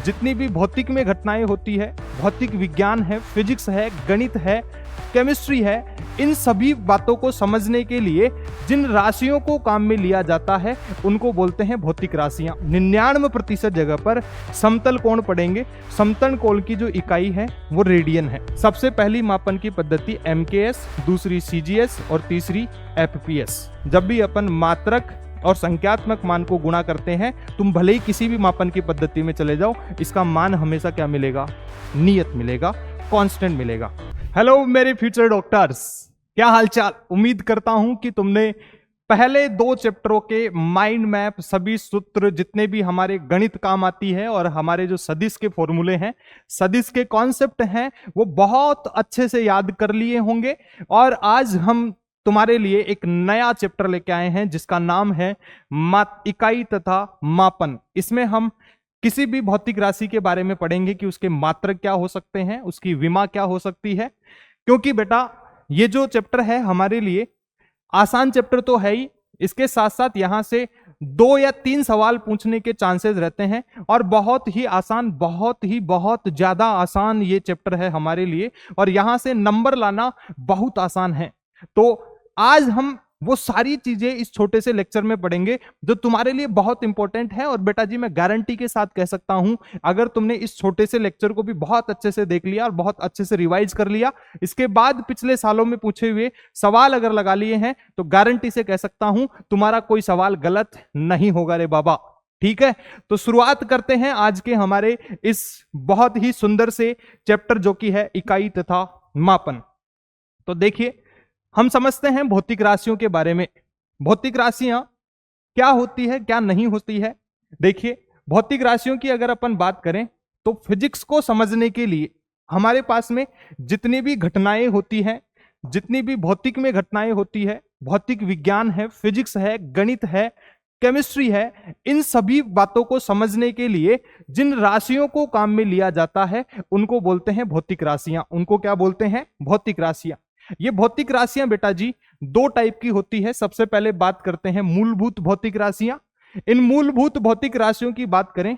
जितनी भी भौतिक में घटनाएं होती है, भौतिक विज्ञान है, फिजिक्स है, गणित है, केमिस्ट्री है, इन सभी बातों को समझने के लिए जिन राशियों को काम में लिया जाता है उनको बोलते हैं भौतिक राशियां। 99% जगह पर समतल कोण पढ़ेंगे। समतल कोण की जो इकाई है वो रेडियन है। सबसे पहली मापन की पद्धति MKS, दूसरी CGS और तीसरी FPS। जब भी अपन मात्रक और संख्यात्मक मान को गुणा करते हैं, तुम भले ही किसी भी मापन की पद्धति में चले जाओ, इसका मान हमेशा क्या मिलेगा? नियत मिलेगा, कांस्टेंट मिलेगा। हेलो मेरे फ्यूचर डॉक्टर्स, क्या हालचाल? उम्मीद करता हूं कि तुमने पहले 2 चैप्टरों के माइंड मैप, सभी सूत्र, जितने भी हमारे गणित काम आती है और हमारे जो सदिश के फॉर्मूले हैं, सदिश के कॉन्सेप्ट हैं, वो बहुत अच्छे से याद कर लिए होंगे। और आज हम तुम्हारे लिए एक नया चैप्टर लेके आए हैं जिसका नाम है इकाई तथा मापन। इसमें हम किसी भी भौतिक राशि के बारे में पढ़ेंगे कि उसके मात्रक क्या हो सकते हैं, उसकी विमा क्या हो सकती है। क्योंकि बेटा ये जो चैप्टर है हमारे लिए आसान चैप्टर तो है ही, इसके साथ साथ यहां से 2 या 3 सवाल पूछने के चांसेस रहते हैं और बहुत ही आसान, बहुत ज्यादा आसान ये चैप्टर है हमारे लिए और यहां से नंबर लाना बहुत आसान है। तो आज हम वो सारी चीजें इस छोटे से लेक्चर में पढ़ेंगे जो तुम्हारे लिए बहुत इंपॉर्टेंट है। और बेटा जी मैं गारंटी के साथ कह सकता हूं, अगर तुमने इस छोटे से लेक्चर को भी बहुत अच्छे से देख लिया और बहुत अच्छे से रिवाइज कर लिया, इसके बाद पिछले सालों में पूछे हुए सवाल अगर लगा लिए हैं, तो गारंटी से कह सकता हूं तुम्हारा कोई सवाल गलत नहीं होगा रे बाबा। ठीक है, तो शुरुआत करते हैं आज के हमारे इस बहुत ही सुंदर से चैप्टर जो कि है इकाई तथा मापन। तो देखिए, हम समझते हैं भौतिक राशियों के बारे में। भौतिक राशियां क्या होती है, क्या नहीं होती है। देखिए, भौतिक राशियों की अगर अपन बात करें तो फिजिक्स को समझने के लिए हमारे पास में जितनी भी घटनाएं होती हैं, जितनी भी भौतिक में घटनाएं होती है, भौतिक विज्ञान है, फिजिक्स है, गणित है, केमिस्ट्री है, इन सभी बातों को समझने के लिए जिन राशियों को काम में लिया जाता है उनको बोलते हैं भौतिक राशियां। उनको क्या बोलते हैं? भौतिक राशियां। ये भौतिक राशियां बेटा जी 2 टाइप की होती है। सबसे पहले बात करते हैं मूलभूत भौतिक राशियां। इन मूलभूत भौतिक राशियों की बात करें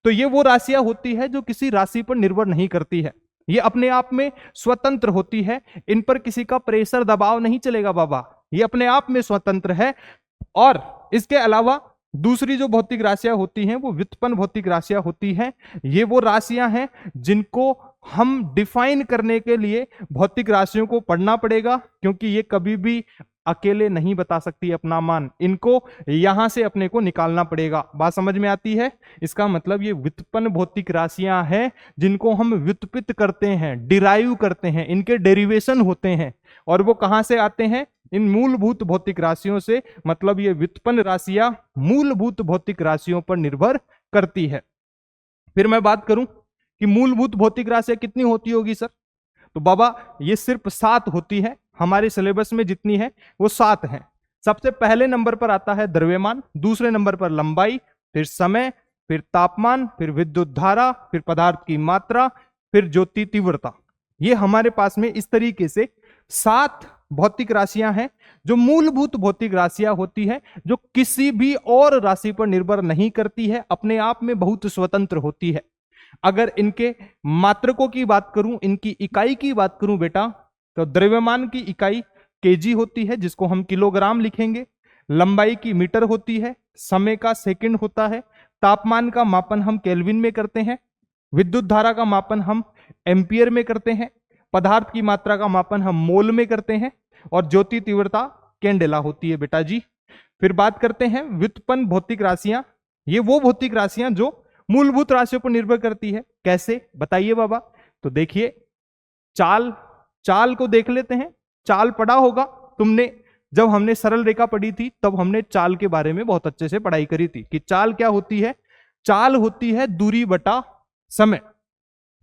तो ये वो राशियां होती है जो किसी राशि पर निर्भर नहीं करती है। ये अपने आप में स्वतंत्र होती है, इन पर किसी का प्रेशर दबाव नहीं चलेगा बाबा, ये अपने आप में स्वतंत्र है। और इसके अलावा दूसरी जो भौतिक राशियां होती हैं वो व्युत्पन्न भौतिक राशियां होती हैं। ये वो राशियां हैं जिनको हम डिफाइन करने के लिए भौतिक राशियों को पढ़ना पड़ेगा, क्योंकि ये कभी भी अकेले नहीं बता सकती अपना मान, इनको यहां से अपने को निकालना पड़ेगा। बात समझ में आती है? इसका मतलब ये व्युत्पन्न भौतिक राशियां हैं जिनको हम व्युत्पित करते हैं, डिराइव करते हैं, इनके डेरिवेशन होते हैं। और वो कहां से आते हैं? इन मूलभूत भौतिक राशियों से। मतलब ये व्युत्पन्न राशियां मूलभूत भौतिक राशियों पर निर्भर करती है। फिर मैं बात करूं कि मूलभूत भौतिक राशियां कितनी होती होगी सर, तो बाबा ये सिर्फ 7 होती है। हमारे सिलेबस में जितनी है वो 7 है। सबसे पहले नंबर पर आता है द्रव्यमान, दूसरे नंबर पर लंबाई, फिर समय, फिर तापमान, फिर विद्युत धारा, फिर पदार्थ की मात्रा, फिर ज्योति तीव्रता। ये हमारे पास में इस तरीके से 7 भौतिक राशियां हैं जो मूलभूत भौतिक राशियां होती है, जो किसी भी और राशि पर निर्भर नहीं करती है, अपने आप में बहुत स्वतंत्र होती है। अगर इनके मात्रकों की बात करूं, इनकी इकाई की बात करूं बेटा, तो द्रव्यमान की इकाई केजी होती है जिसको हम किलोग्राम लिखेंगे, लंबाई की मीटर होती है, समय का सेकंड होता है, तापमान का मापन हम केल्विन में करते हैं, विद्युत धारा का मापन हम एम्पियर में करते हैं, पदार्थ की मात्रा का मापन हम मोल में करते हैं, और ज्योति तीव्रता कैंडेला होती है बेटा जी। फिर बात करते हैं व्युत्पन्न भौतिक राशियां। ये वो भौतिक राशियां जो मूलभूत राशियों पर निर्भर करती है। कैसे बताइए बाबा? तो देखिए, चाल को देख लेते हैं। चाल पढ़ा होगा तुमने, जब हमने सरल रेखा पढ़ी थी तब हमने चाल के बारे में बहुत अच्छे से पढ़ाई करी थी कि चाल क्या होती है। चाल होती है दूरी बटा समय।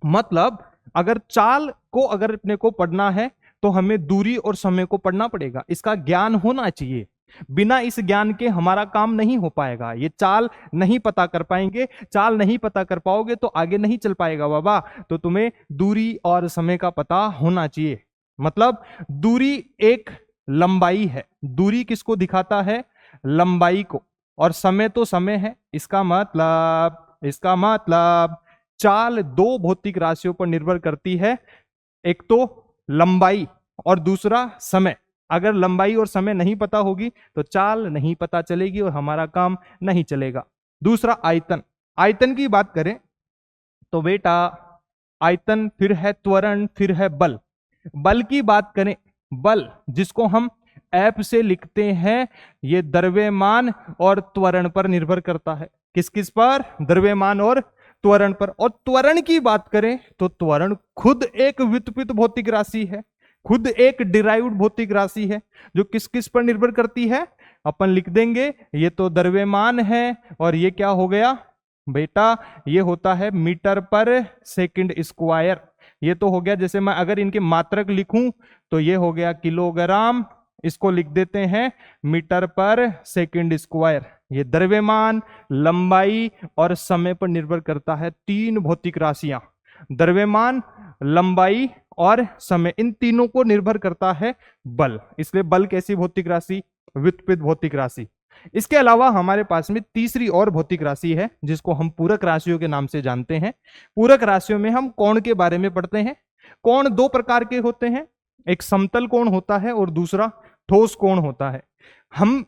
मतलब अगर चाल को अगर अपने को पढ़ना है तो हमें दूरी और समय को पढ़ना पड़ेगा, इसका ज्ञान होना चाहिए। बिना इस ज्ञान के हमारा काम नहीं हो पाएगा। ये चाल नहीं पता कर पाएंगे, चाल नहीं पता कर पाओगे तो आगे नहीं चल पाएगा बाबा। तो तुम्हें दूरी और समय का पता होना चाहिए। मतलब दूरी एक लंबाई है, दूरी किसको दिखाता है? लंबाई को। और समय तो समय है। इसका मतलब चाल दो भौतिक राशियों पर निर्भर करती है, एक तो लंबाई और दूसरा समय। अगर लंबाई और समय नहीं पता होगी तो चाल नहीं पता चलेगी और हमारा काम नहीं चलेगा। दूसरा आयतन। आयतन की बात करें तो बेटा आयतन, फिर है त्वरण, फिर है बल। बल की बात करें, बल जिसको हम एफ से लिखते हैं, ये द्रव्यमान और त्वरण पर निर्भर करता है। किस किस पर? द्रव्यमान और त्वरण पर। और त्वरण की बात करें तो त्वरण खुद एक व्युत्पन्न भौतिक राशि है, खुद एक डिराइव्ड भौतिक राशि है, जो किस किस पर निर्भर करती है? अपन लिख देंगे, ये तो द्रव्यमान है और ये क्या हो गया बेटा, ये होता है मीटर पर सेकंड स्क्वायर। ये तो हो गया, जैसे मैं अगर इनके मात्रक लिखूं तो ये हो गया किलोग्राम, इसको लिख देते हैं मीटर पर सेकंड स्क्वायर। ये द्रव्यमान, लंबाई और समय पर निर्भर करता है। तीन भौतिक राशियां, द्रव्यमान, लंबाई और समय, इन तीनों को निर्भर करता है बल। इसलिए बल कैसी भौतिक राशि? व्युत्पन्न भौतिक राशि। इसके अलावा हमारे पास में तीसरी और भौतिक राशि है जिसको हम पूरक राशियों के नाम से जानते हैं। पूरक राशियों में हम कोण के बारे में पढ़ते हैं। कोण दो प्रकार के होते हैं, एक समतल कोण होता है और दूसरा ठोस कोण होता है। हम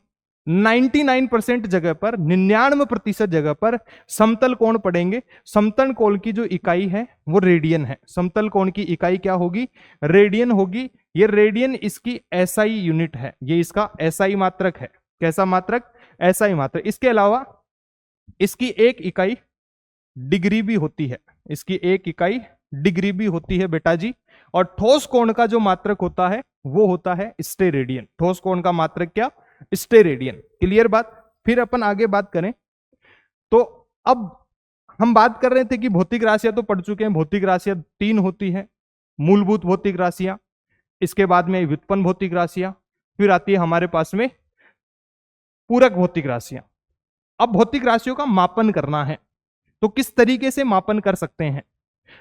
99% जगह पर, 99% जगह पर समतल कोण पढ़ेंगे। समतल कोण की जो इकाई है वो रेडियन है। समतल कोण की इकाई क्या होगी? रेडियन होगी। ये रेडियन इसकी एसआई यूनिट है, ये इसका एसआई मात्रक है। कैसा मात्रक? एसआई मात्रक। इसके अलावा इसकी एक इकाई डिग्री भी होती है, इसकी एक इकाई डिग्री भी होती है बेटा जी। और ठोस कोण का जो मात्रक होता है वो होता है स्टेरेडियन। ठोस कोण का मात्रक क्या? स्टेरेडियन। क्लियर बात? फिर अपन आगे बात करें तो अब हम बात कर रहे थे कि भौतिक राशियां तो पढ़ चुके हैं। भौतिक राशियां तीन होती हैं, मूलभूत भौतिक राशियां, इसके बाद में व्युत्पन्न भौतिक राशियां, फिर आती है हमारे पास में पूरक भौतिक राशियां। अब भौतिक राशियों का मापन करना है तो किस तरीके से मापन कर सकते हैं?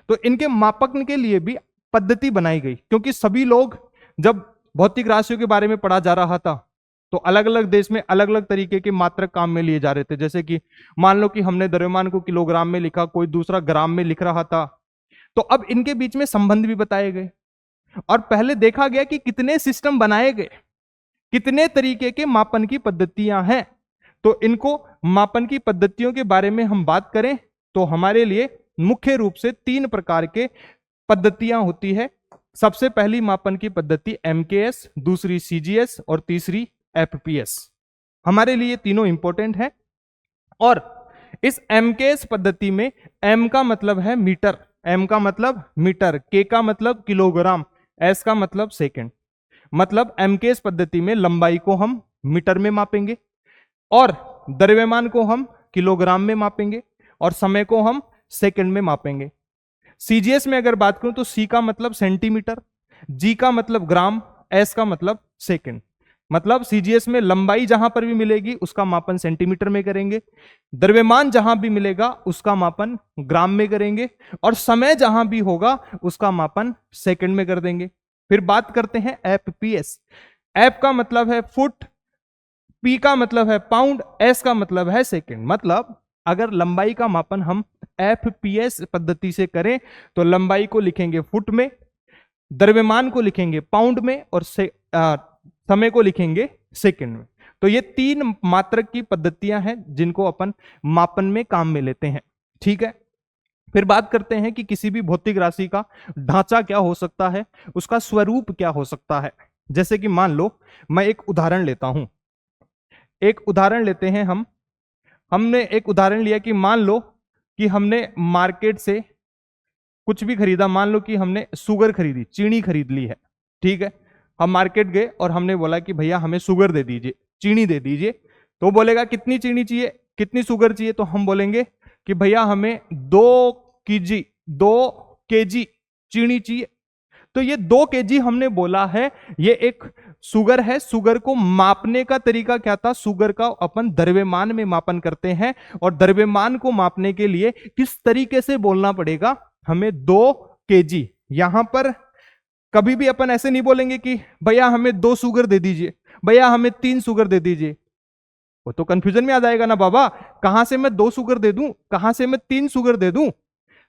तो इनके मापन के लिए भी पद्धति बनाई गई, क्योंकि सभी लोग जब भौतिक राशियों के बारे में पढ़ा जा रहा था तो अलग अलग देश में अलग अलग तरीके के मात्रक काम में लिए जा रहे थे। जैसे कि मान लो कि हमने द्रव्यमान को किलोग्राम में लिखा, कोई दूसरा ग्राम में लिख रहा था। तो अब इनके बीच में संबंध भी बताए गए और पहले देखा गया कि कितने सिस्टम बनाए गए, कितने तरीके के मापन की पद्धतियां हैं। तो इनको मापन की पद्धतियों के बारे में हम बात करें तो हमारे लिए मुख्य रूप से तीन प्रकार के पद्धतियां होती है। सबसे पहली मापन की पद्धति एमकेएस, दूसरी सीजीएस और तीसरी एफपीएस। हमारे लिए तीनों इंपॉर्टेंट है। और इस एमकेएस पद्धति में एम का मतलब है मीटर, एम का मतलब मीटर, के का मतलब किलोग्राम, एस का मतलब सेकंड। मतलब एमकेएस पद्धति में लंबाई को हम मीटर में मापेंगे और द्रव्यमान को हम किलोग्राम में मापेंगे और समय को हम सेकंड में मापेंगे। सीजीएस में अगर बात करूं तो सी का मतलब सेंटीमीटर, जी का मतलब ग्राम, एस का मतलब सेकंड। मतलब सीजीएस में लंबाई जहां पर भी मिलेगी उसका मापन सेंटीमीटर में करेंगे, द्रव्यमान जहां भी मिलेगा उसका मापन ग्राम में करेंगे और समय जहां भी होगा उसका मापन सेकंड में कर देंगे। फिर बात करते हैं एफपीएस। एफ का मतलब है फुट, पी का मतलब है पाउंड, एस का मतलब है सेकंड। मतलब अगर लंबाई का मापन हम एफपीएस पद्धति से करें तो लंबाई को लिखेंगे फुट में, द्रव्यमान को लिखेंगे पाउंड में और समय को लिखेंगे सेकंड में। तो ये तीन मात्रक की पद्धतियां हैं जिनको अपन मापन में काम में लेते हैं। ठीक है, फिर बात करते हैं कि किसी भी भौतिक राशि का ढांचा क्या हो सकता है, उसका स्वरूप क्या हो सकता है। जैसे कि मान लो मैं एक उदाहरण लेता हूं, एक उदाहरण लेते हैं हमने एक उदाहरण लिया कि मान लो कि हमने मार्केट से कुछ भी खरीदा, मान लो कि हमने शुगर खरीदी, चीनी खरीद ली है। ठीक है, हम मार्केट गए और हमने बोला कि भैया हमें शुगर दे दीजिए, चीनी दे दीजिए। तो बोलेगा कितनी चीनी चाहिए, कितनी शुगर चाहिए? तो हम बोलेंगे कि भैया हमें 2 केजी चीनी चाहिए। तो ये 2 केजी हमने बोला है, ये एक शुगर है। शुगर को मापने का तरीका क्या था? शुगर का अपन द्रव्यमान में मापन करते हैं और द्रव्यमान को मापने के लिए किस तरीके से बोलना पड़ेगा? हमें 2 केजी। यहां पर कभी भी अपन ऐसे नहीं बोलेंगे कि भैया हमें 2 शुगर दे दीजिए, भैया हमें 3 शुगर दे दीजिए। वो तो कंफ्यूजन में आ जाएगा ना बाबा, कहां से मैं 2 शुगर दे दूं, कहां से मैं 3 शुगर दे दूं?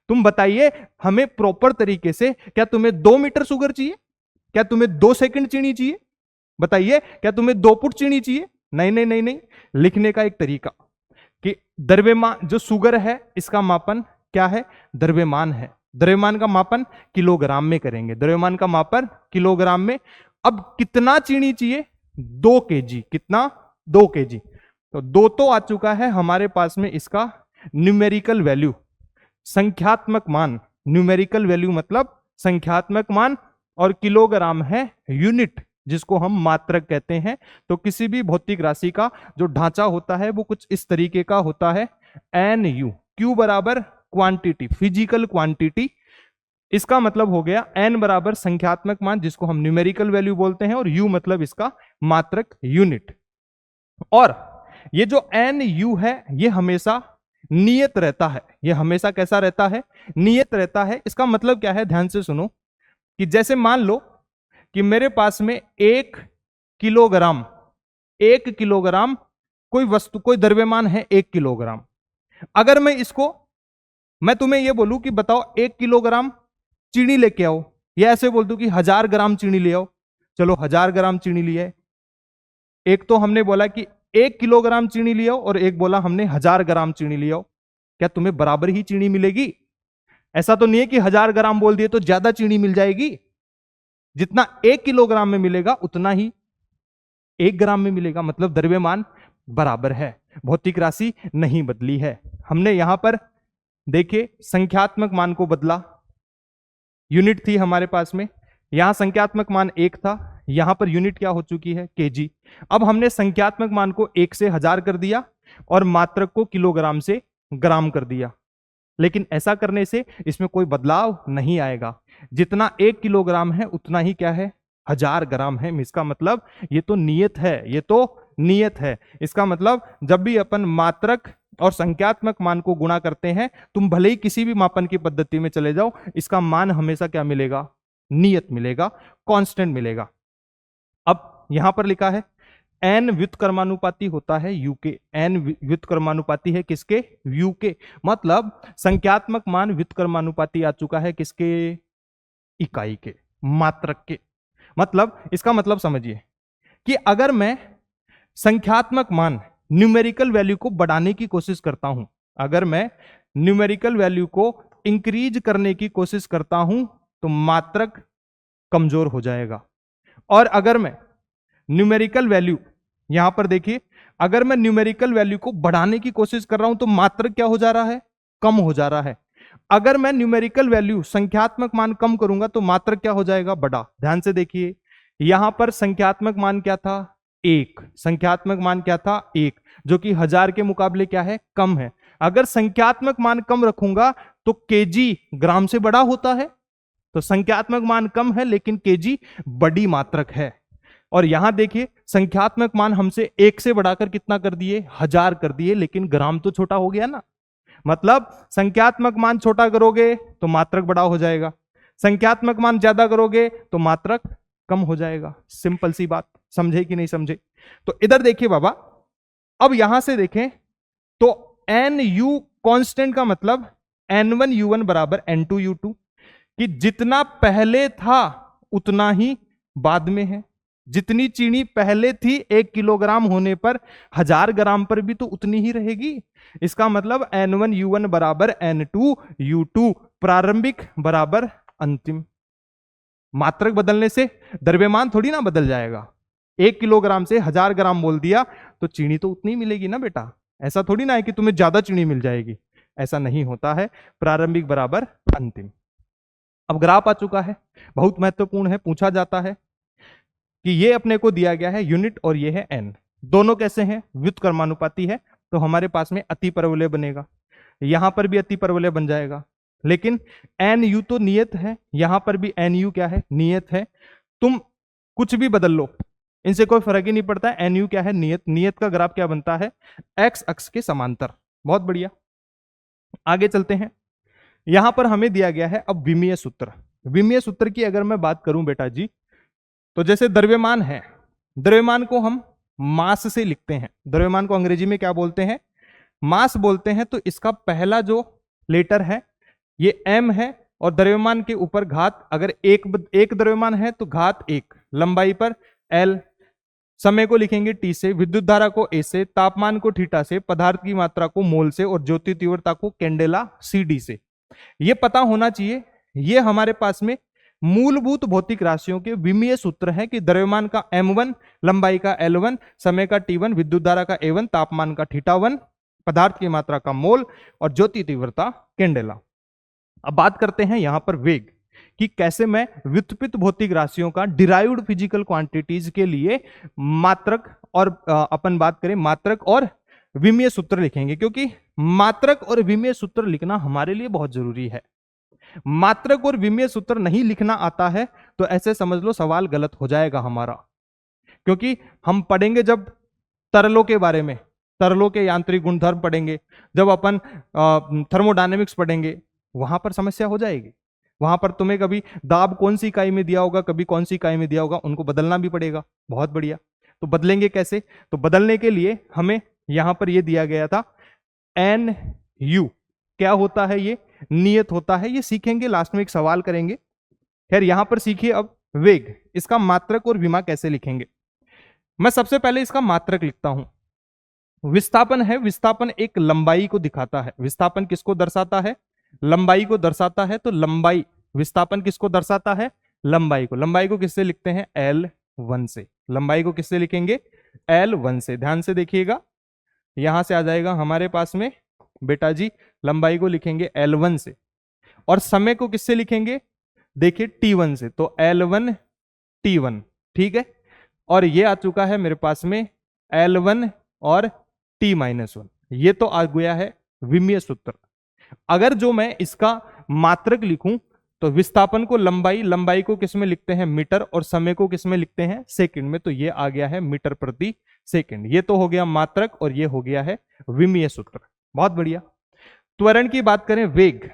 तुम बताइए हमें प्रॉपर तरीके से, क्या तुम्हें 2 मीटर शुगर चाहिए? क्या तुम्हें 2 सेकंड चीनी चाहिए? बताइए, क्या तुम्हें 2 फुट चीनी चाहिए? नहीं नहीं नहीं नहीं। लिखने का एक तरीका कि द्रव्यमान, जो शुगर है इसका मापन क्या है? द्रव्यमान है। द्रव्यमान का मापन किलोग्राम में करेंगे, द्रव्यमान का मापन किलोग्राम में। अब कितना चीनी चाहिए? 2 केजी। कितना? 2 केजी। तो 2 तो आ चुका है हमारे पास में, इसका न्यूमेरिकल वैल्यू, संख्यात्मक मान। न्यूमेरिकल वैल्यू मतलब संख्यात्मक मान, और किलोग्राम है यूनिट, जिसको हम मात्रक कहते हैं। तो किसी भी भौतिक राशि का जो ढांचा होता है वो कुछ इस तरीके का होता है, एन यू। क्यू बराबर क्वांटिटी, फिजिकल क्वांटिटी। इसका मतलब हो गया एन बराबर संख्यात्मक मान, जिसको हम न्यूमेरिकल वैल्यू बोलते हैं, और यू मतलब इसका मात्रक यूनिट। और ये जो एन यू है ये हमेशा नियत रहता है। ये हमेशा कैसा रहता है? नियत रहता है। इसका मतलब क्या है? ध्यान से सुनो कि जैसे मान लो कि मेरे पास में 1 किलोग्राम, 1 किलोग्राम कोई वस्तु, कोई द्रव्यमान है 1 किलोग्राम। अगर मैं तुम्हें यह बोलूं कि बताओ 1 किलोग्राम चीनी लेके आओ, या ऐसे बोल दूं कि 1000 ग्राम चीनी ले आओ, चलो 1000 ग्राम चीनी लिए। एक तो हमने बोला कि 1 किलोग्राम चीनी ले आओ, और एक बोला हमने 1000 ग्राम चीनी ले आओ। क्या तुम्हें बराबर ही चीनी मिलेगी? ऐसा तो नहीं है कि 1000 ग्राम बोल दिए तो ज्यादा चीनी मिल जाएगी। जितना 1 किलोग्राम में मिलेगा उतना ही 1 ग्राम में मिलेगा। मतलब द्रव्यमान बराबर है, भौतिक राशि नहीं बदली है। हमने यहां पर देखिए संख्यात्मक मान को बदला, यूनिट थी हमारे पास में, यहां संख्यात्मक मान 1 था, यहां पर यूनिट क्या हो चुकी है? केजी। अब हमने संख्यात्मक मान को 1 से 1000 कर दिया और मात्रक को किलोग्राम से ग्राम कर दिया। लेकिन ऐसा करने से इसमें कोई बदलाव नहीं आएगा। जितना 1 किलोग्राम है उतना ही क्या है? 1000 ग्राम है। इसका मतलब ये तो नियत है, ये तो नियत है। इसका मतलब जब भी अपन मात्रक और संख्यात्मक मान को गुणा करते हैं, तुम भले ही किसी भी मापन की पद्धति में चले जाओ, इसका मान हमेशा क्या मिलेगा? नियत मिलेगा, कांस्टेंट मिलेगा। अब यहां पर लिखा है एन व्युत्क्रमानुपाती होता है यू के। एन व्युत्क्रमानुपाती है किसके? यू के। मतलब संख्यात्मक मान व्युत्क्रमानुपाती आ चुका है किसके? इकाई के, मात्रक के। मतलब इसका मतलब समझिए कि अगर मैं संख्यात्मक मान, न्यूमेरिकल वैल्यू को बढ़ाने की कोशिश करता हूं, अगर मैं न्यूमेरिकल वैल्यू को इंक्रीज करने की कोशिश करता हूं तो मात्रक कमजोर हो जाएगा। और अगर मैं न्यूमेरिकल वैल्यू, यहां पर देखिए, अगर मैं न्यूमेरिकल वैल्यू को बढ़ाने की कोशिश कर रहा हूं तो मात्रक क्या हो जा रहा है? कम हो जा रहा है। अगर मैं न्यूमेरिकल वैल्यू, संख्यात्मक मान कम करूंगा तो मात्रक क्या हो जाएगा? बड़ा। ध्यान से देखिए, यहां पर संख्यात्मक मान क्या था? 1। संख्यात्मक मान क्या था? 1, जो कि 1000 के मुकाबले क्या है? कम है। अगर संख्यात्मक मान कम रखूंगा तो केजी ग्राम से बड़ा होता है। तो संख्यात्मक मान कम है लेकिन केजी बड़ी मात्रक है। और यहां देखिए संख्यात्मक मान हमसे 1 से बढ़ाकर कितना कर दिए? 1000 कर दिए, लेकिन ग्राम तो छोटा हो गया ना। मतलब संख्यात्मक मान छोटा करोगे तो मात्रक बड़ा हो जाएगा, संख्यात्मक मान ज्यादा करोगे तो मात्रक कम हो जाएगा। सिंपल सी बात, समझे कि नहीं समझे? तो इधर देखिए बाबा, अब यहां से देखें तो एन यू कॉन्स्टेंट का मतलब N1U1 बराबर N2U2, कि जितना पहले था उतना ही बाद में है। जितनी चीनी पहले थी 1 किलोग्राम होने पर, 1000 ग्राम पर भी तो उतनी ही रहेगी। इसका मतलब N1U1 बराबर N2U2, प्रारंभिक बराबर अंतिम। मात्रक बदलने से द्रव्यमान थोड़ी ना बदल जाएगा। 1 किलोग्राम से 1000 ग्राम बोल दिया तो चीनी तो उतनी मिलेगी ना बेटा। ऐसा थोड़ी ना है कि तुम्हें ज्यादा चीनी मिल जाएगी, ऐसा नहीं होता है। प्रारंभिक बराबर अंतिम। अब ग्राफ आ चुका है, बहुत महत्वपूर्ण है, पूछा जाता है कि ये अपने को दिया गया है यूनिट और ये है एन, दोनों कैसे हैं? व्युत्क्रमानुपाती है, तो हमारे पास में अति परवलय बनेगा, यहां पर भी अति परवलय बन जाएगा। लेकिन एन यू तो नियत है, यहां पर भी एन यू क्या है? नियत है। तुम कुछ भी बदल लो, इनसे कोई फर्क ही नहीं पड़ता। एन यू क्या है? नियत। नियत का ग्राफ क्या बनता है? एक्स अक्ष के समांतर। बहुत बढ़िया, आगे चलते हैं। यहां पर हमें दिया गया है अब विमीय सूत्र। विमीय सूत्र की अगर मैं बात करूं बेटा जी, तो जैसे द्रव्यमान है, द्रव्यमान को हम मास से लिखते हैं। द्रव्यमान को अंग्रेजी में क्या बोलते हैं? मास बोलते हैं। तो इसका पहला जो लेटर है ये m है और द्रव्यमान के ऊपर घात, अगर एक द्रव्यमान है तो घात 1, लंबाई पर l, समय को लिखेंगे t से, विद्युत धारा को a से, तापमान को थीटा से, पदार्थ की मात्रा को मोल से और ज्योति तीव्रता को कैंडेला cd से। ये पता होना चाहिए। ये हमारे पास में मूलभूत भौतिक राशियों के विमीय सूत्र है कि द्रव्यमान का m1, लंबाई का l1, समय का t1, विद्युत धारा का a1, तापमान का θ1, पदार्थ की मात्रा का मोल और ज्योति तीव्रता कैंडेला। अब बात करते हैं यहां पर वेग कि कैसे मैं व्युत्पन्न भौतिक राशियों का डिराइव्ड फिजिकल क्वांटिटीज के लिए मात्रक और अपन बात करें मात्रक और विमीय सूत्र लिखेंगे, क्योंकि मात्रक और विमीय सूत्र लिखना हमारे लिए बहुत जरूरी है। मात्रक और विमीय सूत्र नहीं लिखना आता है तो ऐसे समझ लो सवाल गलत हो जाएगा हमारा, क्योंकि हम पढ़ेंगे जब तरलों के बारे में, तरलों के यांत्रिक गुणधर्म पढ़ेंगे, जब अपन थर्मोडायनेमिक्स पढ़ेंगे, वहां पर समस्या हो जाएगी। वहां पर तुम्हें कभी दाब कौन सी इकाई में दिया होगा, कभी कौन सी इकाई में दिया होगा, उनको बदलना भी पड़ेगा। बहुत बढ़िया। तो बदलेंगे कैसे? तो बदलने के लिए हमें यहां पर यह दिया गया था NU। क्या होता है? ये नियत होता है, ये सीखेंगे, लास्ट में एक सवाल करेंगे। खैर यहां पर सीखिए अब वेग, इसका मात्रक और विमा कैसे लिखेंगे। मैं सबसे पहले इसका मात्रक लिखता हूं। विस्थापन है, विस्थापन एक लंबाई को दिखाता है। विस्थापन किसको दर्शाता है? लंबाई को दर्शाता है। तो लंबाई, विस्थापन किसको दर्शाता है? लंबाई को। लंबाई को किससे लिखते हैं? L1 से। लंबाई को किससे लिखेंगे? L1 से। ध्यान से देखिएगा, यहां से आ जाएगा हमारे पास में बेटा जी, लंबाई को लिखेंगे L1 से और समय को किससे लिखेंगे? देखिए T1 से। तो L1 T1, ठीक है। और ये आ चुका है मेरे पास में L1 और T-1। ये तो आ गया है विमीय सूत्र। अगर जो मैं इसका मात्रक लिखूं तो विस्थापन को लंबाई, लंबाई को किस में लिखते हैं? मीटर, और समय को किस में लिखते हैं? सेकंड में। तो ये आ गया है मीटर प्रति सेकंड। ये तो हो गया मात्रक और ये हो गया है विमीय सूत्र। बहुत बढ़िया। त्वरण की बात करें, वेग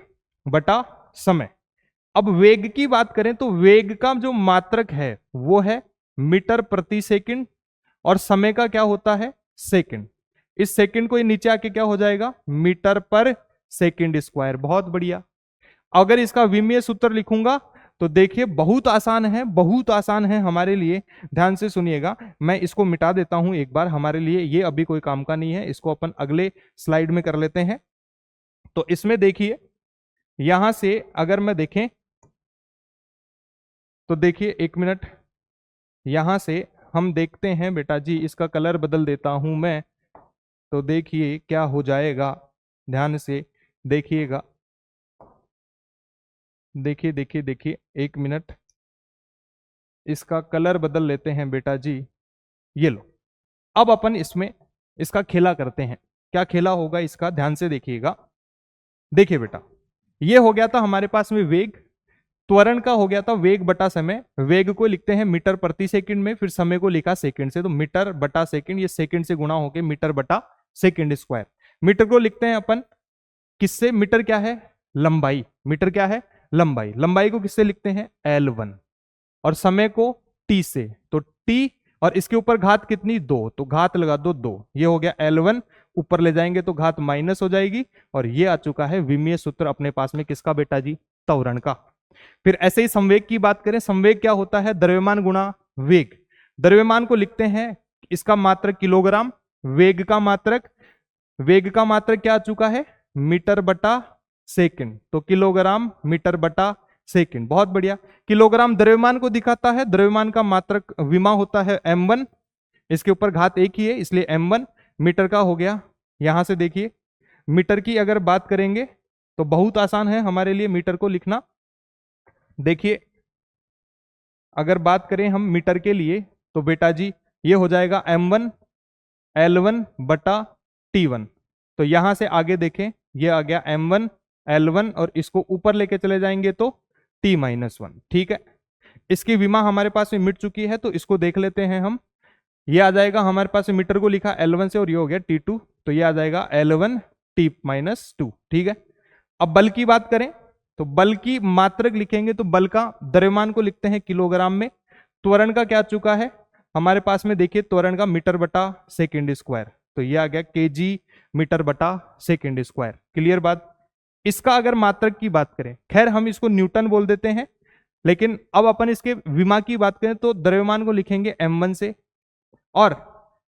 बटा समय। अब वेग की बात करें तो वेग का जो मात्रक है वो है मीटर प्रति सेकंड और समय का क्या होता है? सेकंड। इस सेकंड को ये नीचे आके क्या हो जाएगा? मीटर पर सेकंड स्क्वायर। बहुत बढ़िया। अगर इसका विमीय सूत्र लिखूंगा तो देखिए बहुत आसान है, बहुत आसान है हमारे लिए। ध्यान से सुनिएगा, मैं इसको मिटा देता हूं एक बार, हमारे लिए ये अभी कोई काम का नहीं है। इसको अपन अगले स्लाइड में कर लेते हैं। तो इसमें देखिए, यहां से अगर मैं देखें तो देखिए, एक मिनट, यहां से हम देखते हैं बेटा जी, इसका कलर बदल देता हूं मैं, तो देखिए क्या हो जाएगा। ध्यान से देखिएगा, देखिए देखिए देखिए, एक मिनट, इसका कलर बदल लेते हैं बेटा जी। ये लो, अब अपन इसमें इसका खेला करते हैं। क्या खेला होगा इसका? ध्यान से देखिएगा। देखिए बेटा, ये हो गया था हमारे पास में वेग। त्वरण का हो गया था वेग बटा समय। वेग को लिखते हैं मीटर प्रति सेकंड में, फिर समय को लिखा सेकंड से। तो मीटर बटा सेकंड, ये सेकंड से गुणा होके मीटर बटा सेकंड स्क्वायर। मीटर को लिखते हैं अपन किससे? मीटर क्या है? लंबाई। मीटर क्या है? लंबाई। लंबाई को किससे लिखते हैं? L1। और समय को T से। तो T और इसके ऊपर घात कितनी? 2, तो घात लगा दो 2। ये हो गया L1, ऊपर ले जाएंगे तो घात माइनस हो जाएगी। और ये आ चुका है विमीय सूत्र अपने पास में, किसका बेटा जी? त्वरण का। फिर ऐसे ही संवेग की बात करें, संवेग क्या होता है? द्रव्यमान गुणा वेग। द्रव्यमान को लिखते हैं, इसका मात्रक किलोग्राम, वेग का मात्रक, वेग का मात्रक क्या आ चुका है? मीटर बटा सेकंड। तो किलोग्राम मीटर बटा सेकंड। बहुत बढ़िया। किलोग्राम द्रव्यमान को दिखाता है, द्रव्यमान का मात्रक विमा होता है M1, इसके ऊपर घात एक ही है इसलिए M1। मीटर का हो गया, यहां से देखिए, मीटर की अगर बात करेंगे तो बहुत आसान है हमारे लिए मीटर को लिखना। देखिए, अगर बात करें हम मीटर के लिए तो बेटा जी ये हो जाएगा M1 L1 बटा T1। तो यहां से आगे देखें, ये आ गया M1 L1 और इसको ऊपर लेके चले जाएंगे तो T-1। ठीक है, इसकी विमा हमारे पास में मिट चुकी है तो इसको देख लेते हैं हम। ये आ जाएगा हमारे पास में, मीटर को लिखा L1 से और ये हो गया T2, तो ये आ जाएगा L1 T-2। ठीक है। अब बल की बात करें तो बल की मात्रक लिखेंगे तो बल का द्रव्यमान को लिखते हैं किलोग्राम में। त्वरण का क्या चुका है हमारे पास में? देखिए, त्वरण का मीटर बटा सेकंड स्क्वायर। तो ये आ गया kg मीटर बटा सेकंड स्क्वायर। क्लियर बात? इसका अगर मात्रक की बात करें, खैर हम इसको न्यूटन बोल देते हैं, लेकिन अब अपन इसके विमा की बात करें तो द्रव्यमान को लिखेंगे m1 से। और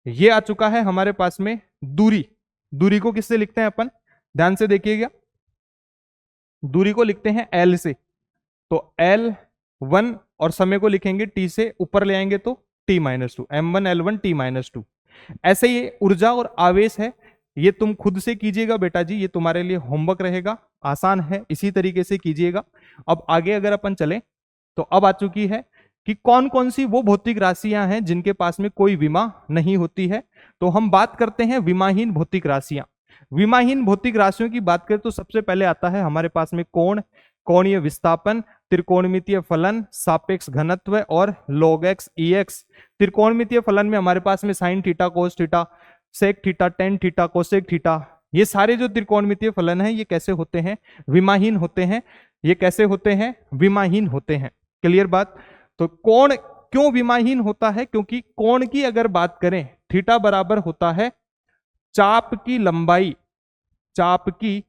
ये आ चुका है हमारे पास में दूरी। दूरी को किससे लिखते हैं अपन, ध्यान से देखिएगा, दूरी को लिखते हैं l से। तो L1 और समय को लिखेंगे t से, ऊपर ले आएंगे तो t-2, m1 L1 t-2। ऐसे ही ऊर्जा और आवेश है, ये तुम खुद से कीजिएगा बेटा जी, ये तुम्हारे लिए होमवर्क रहेगा, आसान है, इसी तरीके से कीजिएगा। अब आगे अगर अपन चलें तो अब आ चुकी है कि कौन कौन सी वो भौतिक राशियां हैं जिनके पास में कोई विमा नहीं होती है। तो हम बात करते हैं विमाहीन भौतिक राशियां। विमाहीन भौतिक राशियों की बात करें तो सबसे पहले आता है हमारे पास में कोण, कोणीय विस्थापन, त्रिकोणमितीय फलन, सापेक्ष घनत्व और log x ex। त्रिकोणमितीय फलन में हमारे पास में sine theta, cos theta, sec theta, tan theta, cosec theta, ये सारे जो त्रिकोणमितीय फलन हैं ये कैसे होते हैं, विमाहीन होते हैं। ये कैसे होते हैं, विमाहीन होते हैं। क्लियर बात। तो कोण क्यों विमाहीन होता है, क्योंकि कोण की अगर बात करें, थीटा बराबर होता है चाप की लंबाई, चाप की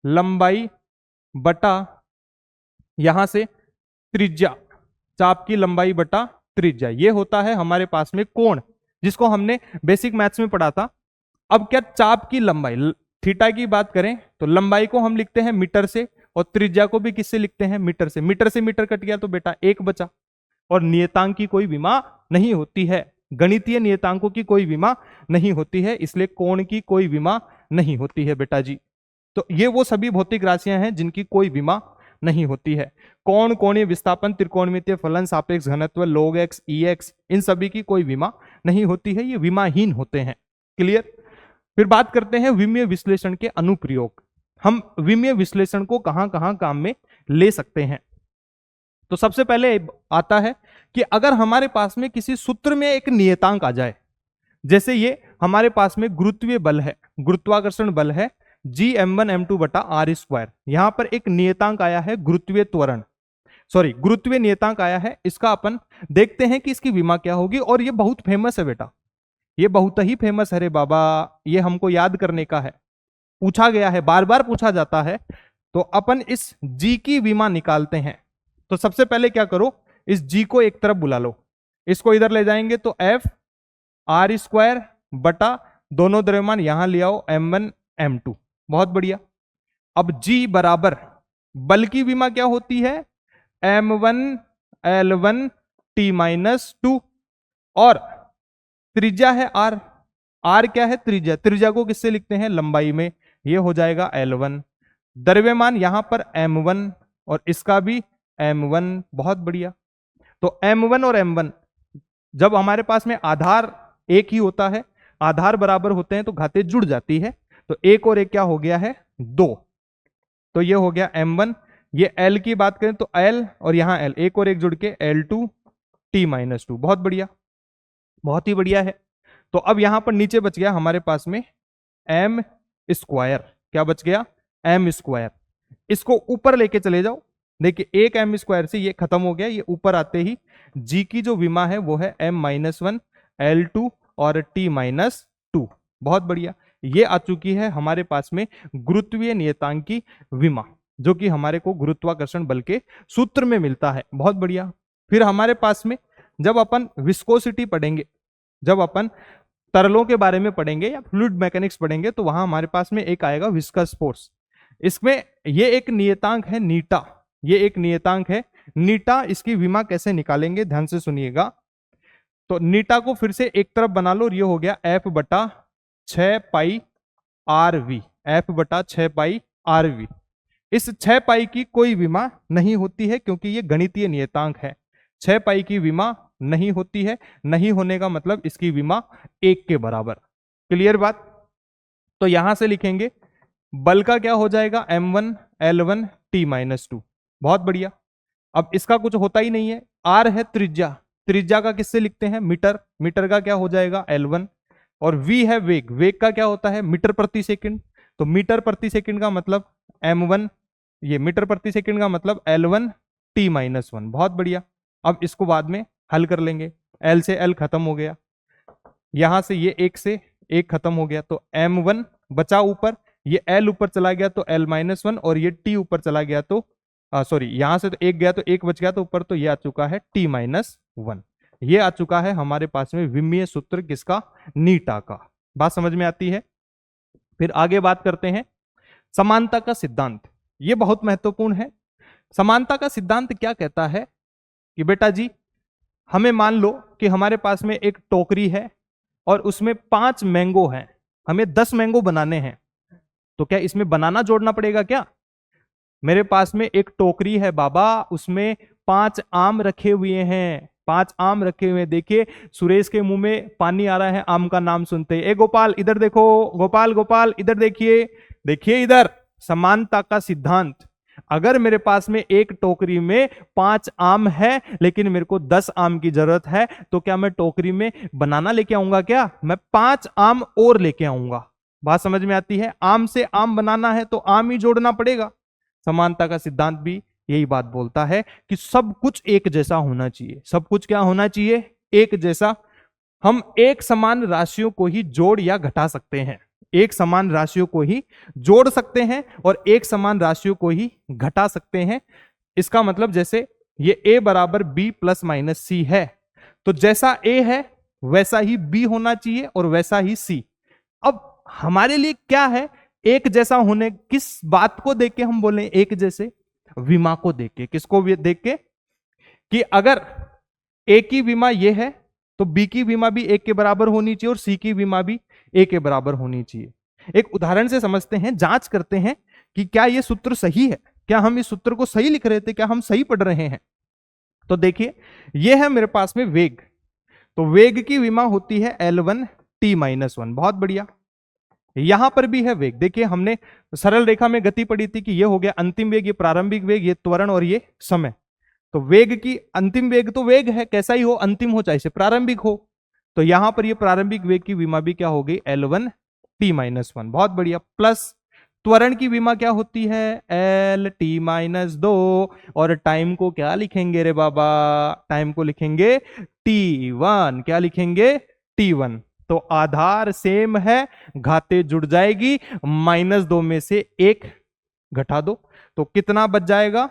लंबाई बटा यहां से त्रिज्या, चाप की लंबाई बटा त्रिज्या, ये होता है हमारे पास में कोण, जिसको हमने बेसिक मैथ्स में पढ़ा था। अब क्या चाप की लंबाई, थीटा की बात करें तो लंबाई को हम लिखते हैं मीटर से, और त्रिज्या को भी किससे लिखते हैं, मीटर से। मीटर से मीटर कट गया तो बेटा एक बचा। और नियतांक की कोई विमा नहीं होती है, गणितीय नियतांकों की कोई विमा नहीं होती है, इसलिए कोण की कोई विमा नहीं होती है बेटा जी। तो ये वो सभी भौतिक राशियां हैं जिनकी कोई विमा नहीं होती है। कोण, कोणीय विस्थापन, त्रिकोणमितीय फलन, सापेक्ष घनत्व, log x ex, इन सभी की कोई विमा नहीं होती है, ये विमाहीन होते हैं। क्लियर। फिर बात करते हैं विमीय विश्लेषण के अनुप्रयोग। हम विमीय विश्लेषण को कहां कहां काम में ले सकते हैं। तो सबसे पहले आता है कि अगर हमारे पास में किसी सूत्र में एक नियतांक आ जाए, जैसे ये हमारे पास में गुरुत्वीय बल है, गुरुत्वाकर्षण बल है Gm1 m2 बटा r स्क्वायर, यहां पर एक नियतांक आया है गुरुत्वीय त्वरण, सॉरी गुरुत्वीय नियतांक आया है, इसका अपन देखते हैं कि इसकी विमा क्या होगी। और ये बहुत फेमस है बेटा, ये बहुत ही फेमस है रे बाबा, ये हमको याद करने का है, पूछा गया है, बार बार पूछा जाता है। तो अपन इस G की विमा निकालते हैं। तो सबसे पहले क्या करो, इस G को एक तरफ बुला लो, इसको इधर ले जाएंगे तो F r स्क्वायर बटा दोनों द्रव्यमान यहां ले आओ m1 m2, बहुत बढ़िया। अब G बराबर बल की विमा क्या होती है, m1 L1 t-2, और त्रिज्या है r, r क्या है, त्रिज्या, त्रिज्या को किससे लिखते हैं, लंबाई में, ये हो जाएगा L1। द्रव्यमान यहां पर m1 और इसका भी m1, बहुत बढ़िया। तो m1 और m1 जब हमारे पास में आधार एक ही होता है, आधार बराबर होते हैं तो घातें जुड़ जाती है, तो एक और एक क्या हो गया है, 2। तो ये हो गया m1। ये l की बात करें तो l और यहां l, एक और एक जुड़ के L2 t-2, बहुत बढ़िया, बहुत ही बढ़िया है। तो अब यहां पर नीचे बच गया हमारे पास में m स्क्वायर, क्या बच गया, m स्क्वायर। इसको ऊपर लेके चले जाओ, देखिए एक m स्क्वायर से ये खत्म हो गया, ये ऊपर आते ही G की जो विमा है वो है m-1 L2 और t-2, बहुत बढ़िया। ये आ चुकी है हमारे पास में गुरुत्वीय नियतांक की विमा, जो कि हमारे को गुरुत्वाकर्षण बल के सूत्र में मिलता है, बहुत बढ़िया। फिर हमारे पास में जब अपन विस्कोसिटी पढ़ेंगे, जब अपन तरलों के बारे में पढ़ेंगे या फ्लूइड मैकेनिक्स पढ़ेंगे, तो वहां हमारे पास में एक आएगा विस्कस फोर्स। इसमें ये एक नियतांक है नीटा, ये एक नियतांक है नीटा, इसकी विमा कैसे निकालेंगे ध्यान से सुनिएगा। तो नीटा को फिर से एक तरफ बना लो, और ये हो गया F बटा 6 पाई RV, F बटा 6 पाई RV। इस 6 पाई की कोई विमा नहीं होती है, क्योंकि ये गणितीय नियतांक है। 6 पाई की विमा नहीं होती है, नहीं होने का मतलब इसकी विमा 1 के बराबर। क्लियर बात। तो यहां से लिखेंगे बल का क्या हो जाएगा, m1 L1 t-2, बहुत बढ़िया। अब इसका कुछ होता ही नहीं है, r है त्रिज्या, त्रिज्या का किससे लिखते हैं, मीटर, मीटर का क्या हो जाएगा L1, और v है वेग, वेग का क्या होता है, मीटर प्रति सेकंड। तो मीटर प्रति सेकंड का मतलब m1, ये मीटर प्रति सेकंड का मतलब L1 t-1, बहुत बढ़िया। अब इसको बाद में हल कर लेंगे, L से L खत्म हो गया, यहां से ये 1 से 1 खत्म हो गया, तो m1 बचा ऊपर, ये L ऊपर चला गया तो L-1 और ये T ऊपर चला गया तो सॉरी यहां से तो एक गया तो एक बच गया तो ऊपर तो ये आ चुका है T-1। ये आ चुका है हमारे पास में विमीय सूत्र किसका, नीटा का। बात समझ में आती है। फिर आगे बात करते हैं समानता का सिद्धांत। ये बहुत महत्वपूर्ण है। समानता का सिद्धांत क्या कहता है कि बेटा जी हमें मान लो कि हमारे पास में एक टोकरी है और उसमें 5 मैंगो हैं, हमें 10 मैंगो बनाने हैं, तो क्या इसमें बनाना जोड़ना पड़ेगा क्या? मेरे पास में एक टोकरी है बाबा, उसमें 5 आम रखे हुए हैं, 5 आम रखे हुए हैं। देखिए सुरेश के मुंह में पानी आ रहा है आम का नाम सुनते ही। ए गोपाल इधर देखो, गोपाल गोपाल इधर देखिए, देखिए इधर। समानता का सिद्धांत, अगर मेरे पास में एक टोकरी में 5 आम है लेकिन मेरे को 10 आम की जरूरत है, तो क्या मैं टोकरी में बनाना लेके आऊंगा क्या? मैं 5 आम और लेके आऊंगा। बात समझ में आती है। आम से आम बनाना है तो आम ही जोड़ना पड़ेगा। समानता का सिद्धांत भी यही बात बोलता है कि सब कुछ एक जैसा होना चाहिए। सब कुछ क्या होना चाहिए? एक जैसा। हम एक समान राशियों को ही जोड़ या घटा सकते हैं, एक समान राशियों को ही जोड़ सकते हैं और एक समान राशियों को ही घटा सकते हैं। इसका मतलब जैसे ये a बराबर b प्लस माइनस c है, तो जैसा a है वैसा ही b होना चाहिए और वैसा ही c। अब हमारे लिए क्या है एक जैसा होने, किस बात को देख के हम बोले एक जैसे? विमा को देख के। किसको देख के? कि अगर a की विमा ये है तो b की विमा भी 1 के बराबर होनी चाहिए और c की विमा भी 1 के बराबर होनी चाहिए। एक उदाहरण से समझते हैं, जांच करते हैं कि क्या यह सूत्र सही है, क्या हम इस सूत्र को सही लिख रहे थे, क्या हम सही पढ़ रहे हैं। तो देखिए यह है मेरे पास में वेग, तो वेग की विमा होती है L1 T-1। बहुत बढ़िया। यहां पर भी है वेग। देखिए हमने सरल रेखा में गति पढ़ी थी कि यह हो गया अंतिम वेग, ये प्रारंभिक वेग, ये त्वरण और ये समय। तो वेग की अंतिम वेग तो वेग है, कैसा ही हो, अंतिम हो चाहे से प्रारंभिक हो। तो यहां पर ये प्रारंभिक वेग की विमा भी क्या हो गई? L1 T-1। बहुत बढ़िया। प्लस त्वरण की विमा क्या होती है? L-T-2। और टाइम को क्या लिखेंगे रे बाबा? टाइम को लिखेंगे T1। क्या लिखेंगे? T1। तो आधार सेम है, घाते जुड़ जाएगी, -2 में से 1 घटा दो तो कितना बच जाएगा?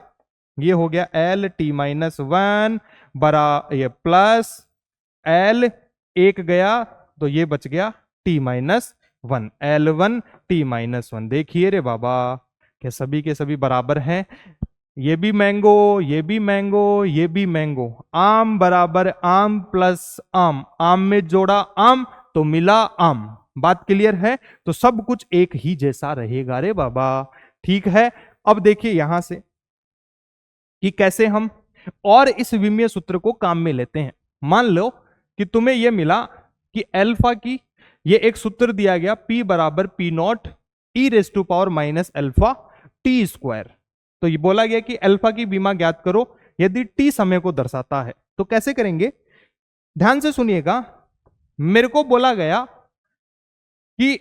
ये हो गया L-T-1 बरा ये प्लस L, 1 गया तो ये बच गया T-1, L1 T-1। देखिए रे बाबा क्या सभी के सभी बराबर हैं? ये भी मैंगो, ये भी मैंगो, ये भी मैंगो। आम बराबर आम प्लस आम, आम में जोड़ा आम तो मिला आम। बात क्लियर है? तो सब कुछ एक ही जैसा रहेगा रे बाबा। ठीक है। अब देखिए यहां से कि कैसे हम और इस विमीय सूत्र को काम में लेते हैं। मान लो कि तुम्हें यह मिला कि अल्फा की ये एक सूत्र दिया गया P बराबर P0 e⁻⁻α t²। तो ये बोला गया कि अल्फा की विमा ज्ञात करो यदि t समय को दर्शाता है। तो कैसे करेंगे? ध्यान से सुनिएगा। मेरे को बोला गया कि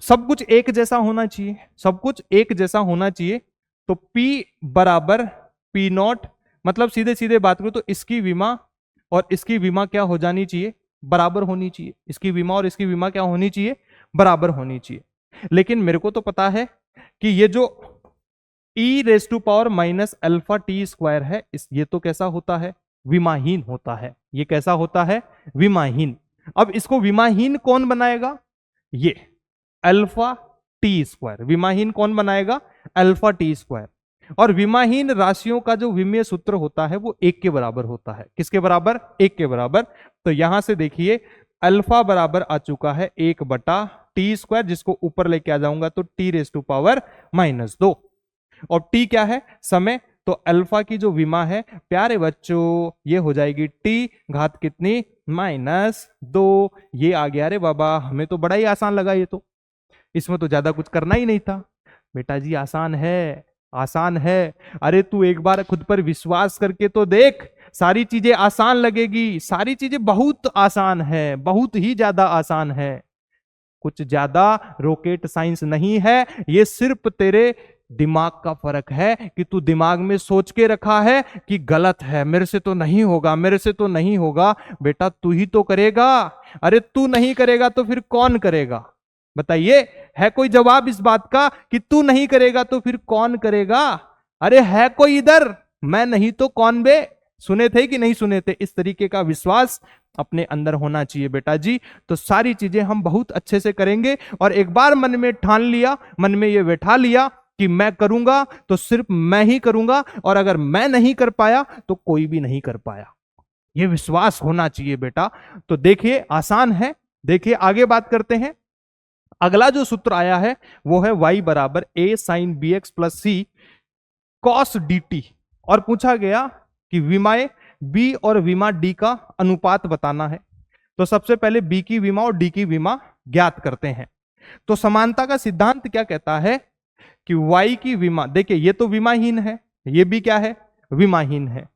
सब कुछ एक जैसा होना चाहिए, सब कुछ एक जैसा होना चाहिए। तो P बराबर P0, मतलब सीधे सीधे बात करो तो इसकी विमा और इसकी विमा क्या हो जानी चाहिए? बराबर होनी चाहिए। इसकी विमा और इसकी विमा क्या होनी चाहिए? बराबर होनी चाहिए। लेकिन मेरे को तो पता है कि ये जो e⁻⁻α t² है, ये तो कैसा होता है? विमाहीन होता है। ये कैसा होता है? विमाहीन। अब इसको विमाहीन कौन बनाएगा? ये अल्फा t²। विमाहीन कौन बनाएगा? Alpha t²। और विमाहीन राशियों का जो विमीय सूत्र होता है वो 1 के बराबर होता है। किसके बराबर? 1 के बराबर। तो यहां से देखिए अल्फा बराबर आ चुका है 1/t², जिसको ऊपर लेके आ जाऊंगा तो t⁻⁻2। और t क्या है? समय। तो अल्फा की जो विमा है प्यारे बच्चों ये हो जाएगी t घात कितनी? -2। ये आ गया रे बाबा। हमें तो बड़ा ही आसान लगा, ये तो इसमें तो ज्यादा कुछ करना ही नहीं था। बेटा जी आसान है, आसान है। अरे तू एक बार खुद पर विश्वास करके तो देख, सारी चीजें आसान लगेगी। सारी चीजें बहुत आसान है, बहुत ही ज्यादा आसान है। कुछ ज्यादा रॉकेट साइंस नहीं है, ये सिर्फ तेरे दिमाग का फर्क है कि तू दिमाग में सोच के रखा है कि गलत है, मेरे से तो नहीं होगा, मेरे से तो नहीं होगा। बेटा तू ही तो करेगा। अरे तू नहीं करेगा तो फिर कौन करेगा? बताइए, है कोई जवाब इस बात का कि तू नहीं करेगा तो फिर कौन करेगा? अरे है कोई इधर? मैं नहीं तो कौन बे? सुने थे कि नहीं सुने थे? इस तरीके का विश्वास अपने अंदर होना चाहिए बेटा जी। तो सारी चीजें हम बहुत अच्छे से करेंगे, और एक बार मन में ठान लिया, मन में ये बैठा लिया कि मैं करूंगा तो सिर्फ मैं ही करूंगा, और अगर मैं नहीं कर पाया तो कोई भी नहीं कर पाया। ये विश्वास होना चाहिए बेटा। तो देखिए आसान है, देखिए आगे बात करते हैं। अगला जो सूत्र आया है वो है y बराबर a sine B X plus C cos D T, और पूछा गया कि विमाए b और विमा d का अनुपात बताना है। तो सबसे पहले b की विमा और d की विमा ज्ञात करते हैं। तो समानता का सिद्धांत क्या कहता है कि y की विमा, देखिए ये तो विमाहीन है, ये भी क्या है? विमाहीन है।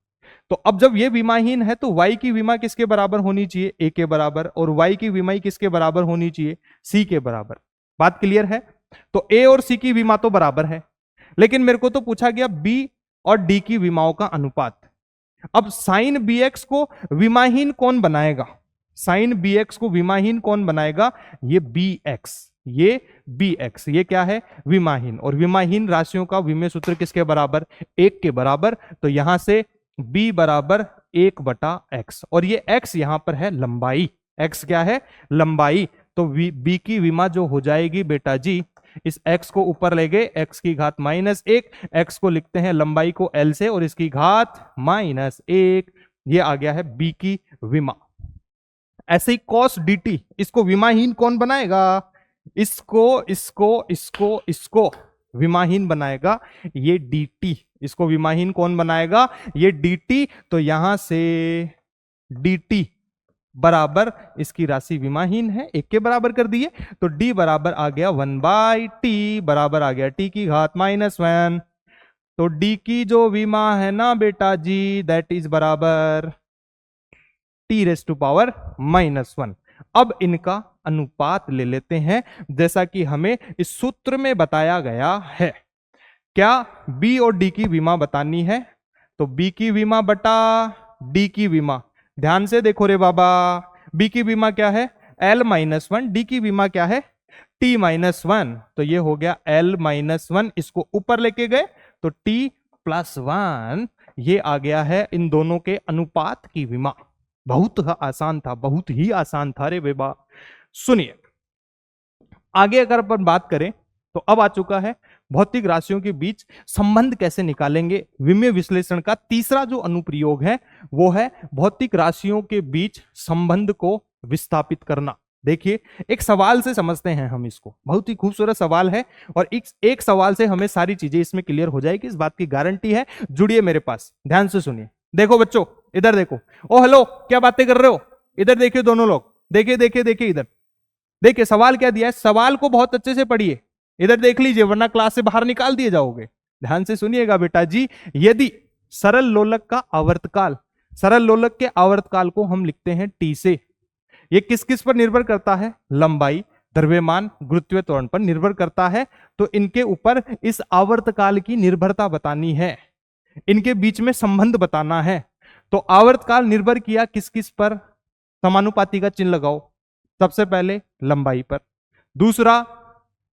तो अब जब ये विमाहीन है तो y की विमा किसके बराबर होनी चाहिए? a के बराबर। और y की विमा किसके बराबर होनी चाहिए? c के बराबर। बात क्लियर है? तो a और c की विमा तो बराबर है, लेकिन मेरे को तो पूछा गया b और d की विमाओं का अनुपात। अब साइन bx को विमाहीन कौन बनाएगा? साइन bx को विमाहीन कौन बनाएगा? ये bx, ये bx, ये क्या है? विमाहीन। और विमाहीन राशियों का विमेय सूत्र किसके बराबर? 1 के बराबर। तो यहां से b बराबर 1/x, और ये x यहां पर है लंबाई। x क्या है? लंबाई। तो b की विमा जो हो जाएगी बेटा जी, इस x को ऊपर ले गए, x की घात -1, x को लिखते हैं लंबाई को l से और इसकी घात -1, ये आ गया है b की विमा। ऐसे ही cos dt, इसको विमाहीन कौन बनाएगा? इसको विमाहीन बनाएगा ये dt। इसको विमाहीन कौन बनाएगा? ये dt। तो यहां से dt बराबर, इसकी राशि विमाहीन है, 1 के बराबर कर दिए, तो d बराबर आ गया 1/t, बराबर आ गया t की घात -1। तो d की जो विमा है ना बेटा जी, दैट इज बराबर t⁻⁻1। अब इनका अनुपात ले लेते हैं, जैसा कि हमें इस सूत्र में बताया गया है। क्या? b और d की विमा बतानी है, तो b की विमा बटा d की विमा। ध्यान से देखो रे बाबा, b की विमा क्या है? l-1, d की विमा क्या है? t-1। तो ये हो गया l-1, इसको ऊपर लेके गए तो t+1, ये आ गया है इन दोनों के अनुपात की विमा। बहुत आसान था, बहुत ही आसान था रे बेबा। सुनिए आगे अगर अपन बात करें तो अब आ चुका है भौतिक राशियों के बीच संबंध कैसे निकालेंगे। विमेय विश्लेषण का तीसरा जो अनुप्रयोग है वो है भौतिक राशियों के बीच संबंध को विस्थापित करना। देखिए एक सवाल से समझते हैं हम इसको, बहुत ही खूबसूरत सवाल है, और एक सवाल से हमें सारी चीजें इसमें क्लियर हो जाएगी, इस बात की गारंटी है। जुड़िए मेरे पास, ध्यान से सुनिए। देखो बच्चों, इधर देखो। ओ हेलो, क्या बातें कर रहे हो? इधर देखिए दोनों लोग, देखिए देखिए देखिए इधर देखिए, सवाल क्या दिया है, सवाल को बहुत अच्छे से पढ़िए। इधर देख लीजिए वरना क्लास से बाहर निकाल दिए जाओगे। ध्यान से सुनिएगा बेटा जी। यदि सरल लोलक का आवर्तकाल, सरल लोलक के आवर्तकाल को हम लिखते हैं t से, ये किस किस पर निर्भर करता है? लंबाई, द्रव्यमान, गुरुत्वीय त्वरण पर निर्भर करता है। तो इनके ऊपर इस आवर्तकाल की निर्भरता बतानी है, इनके बीच में संबंध बताना है। तो आवर्तकाल निर्भर किया किस किस पर? समानुपाती का चिन्ह लगाओ। सबसे पहले लंबाई पर, दूसरा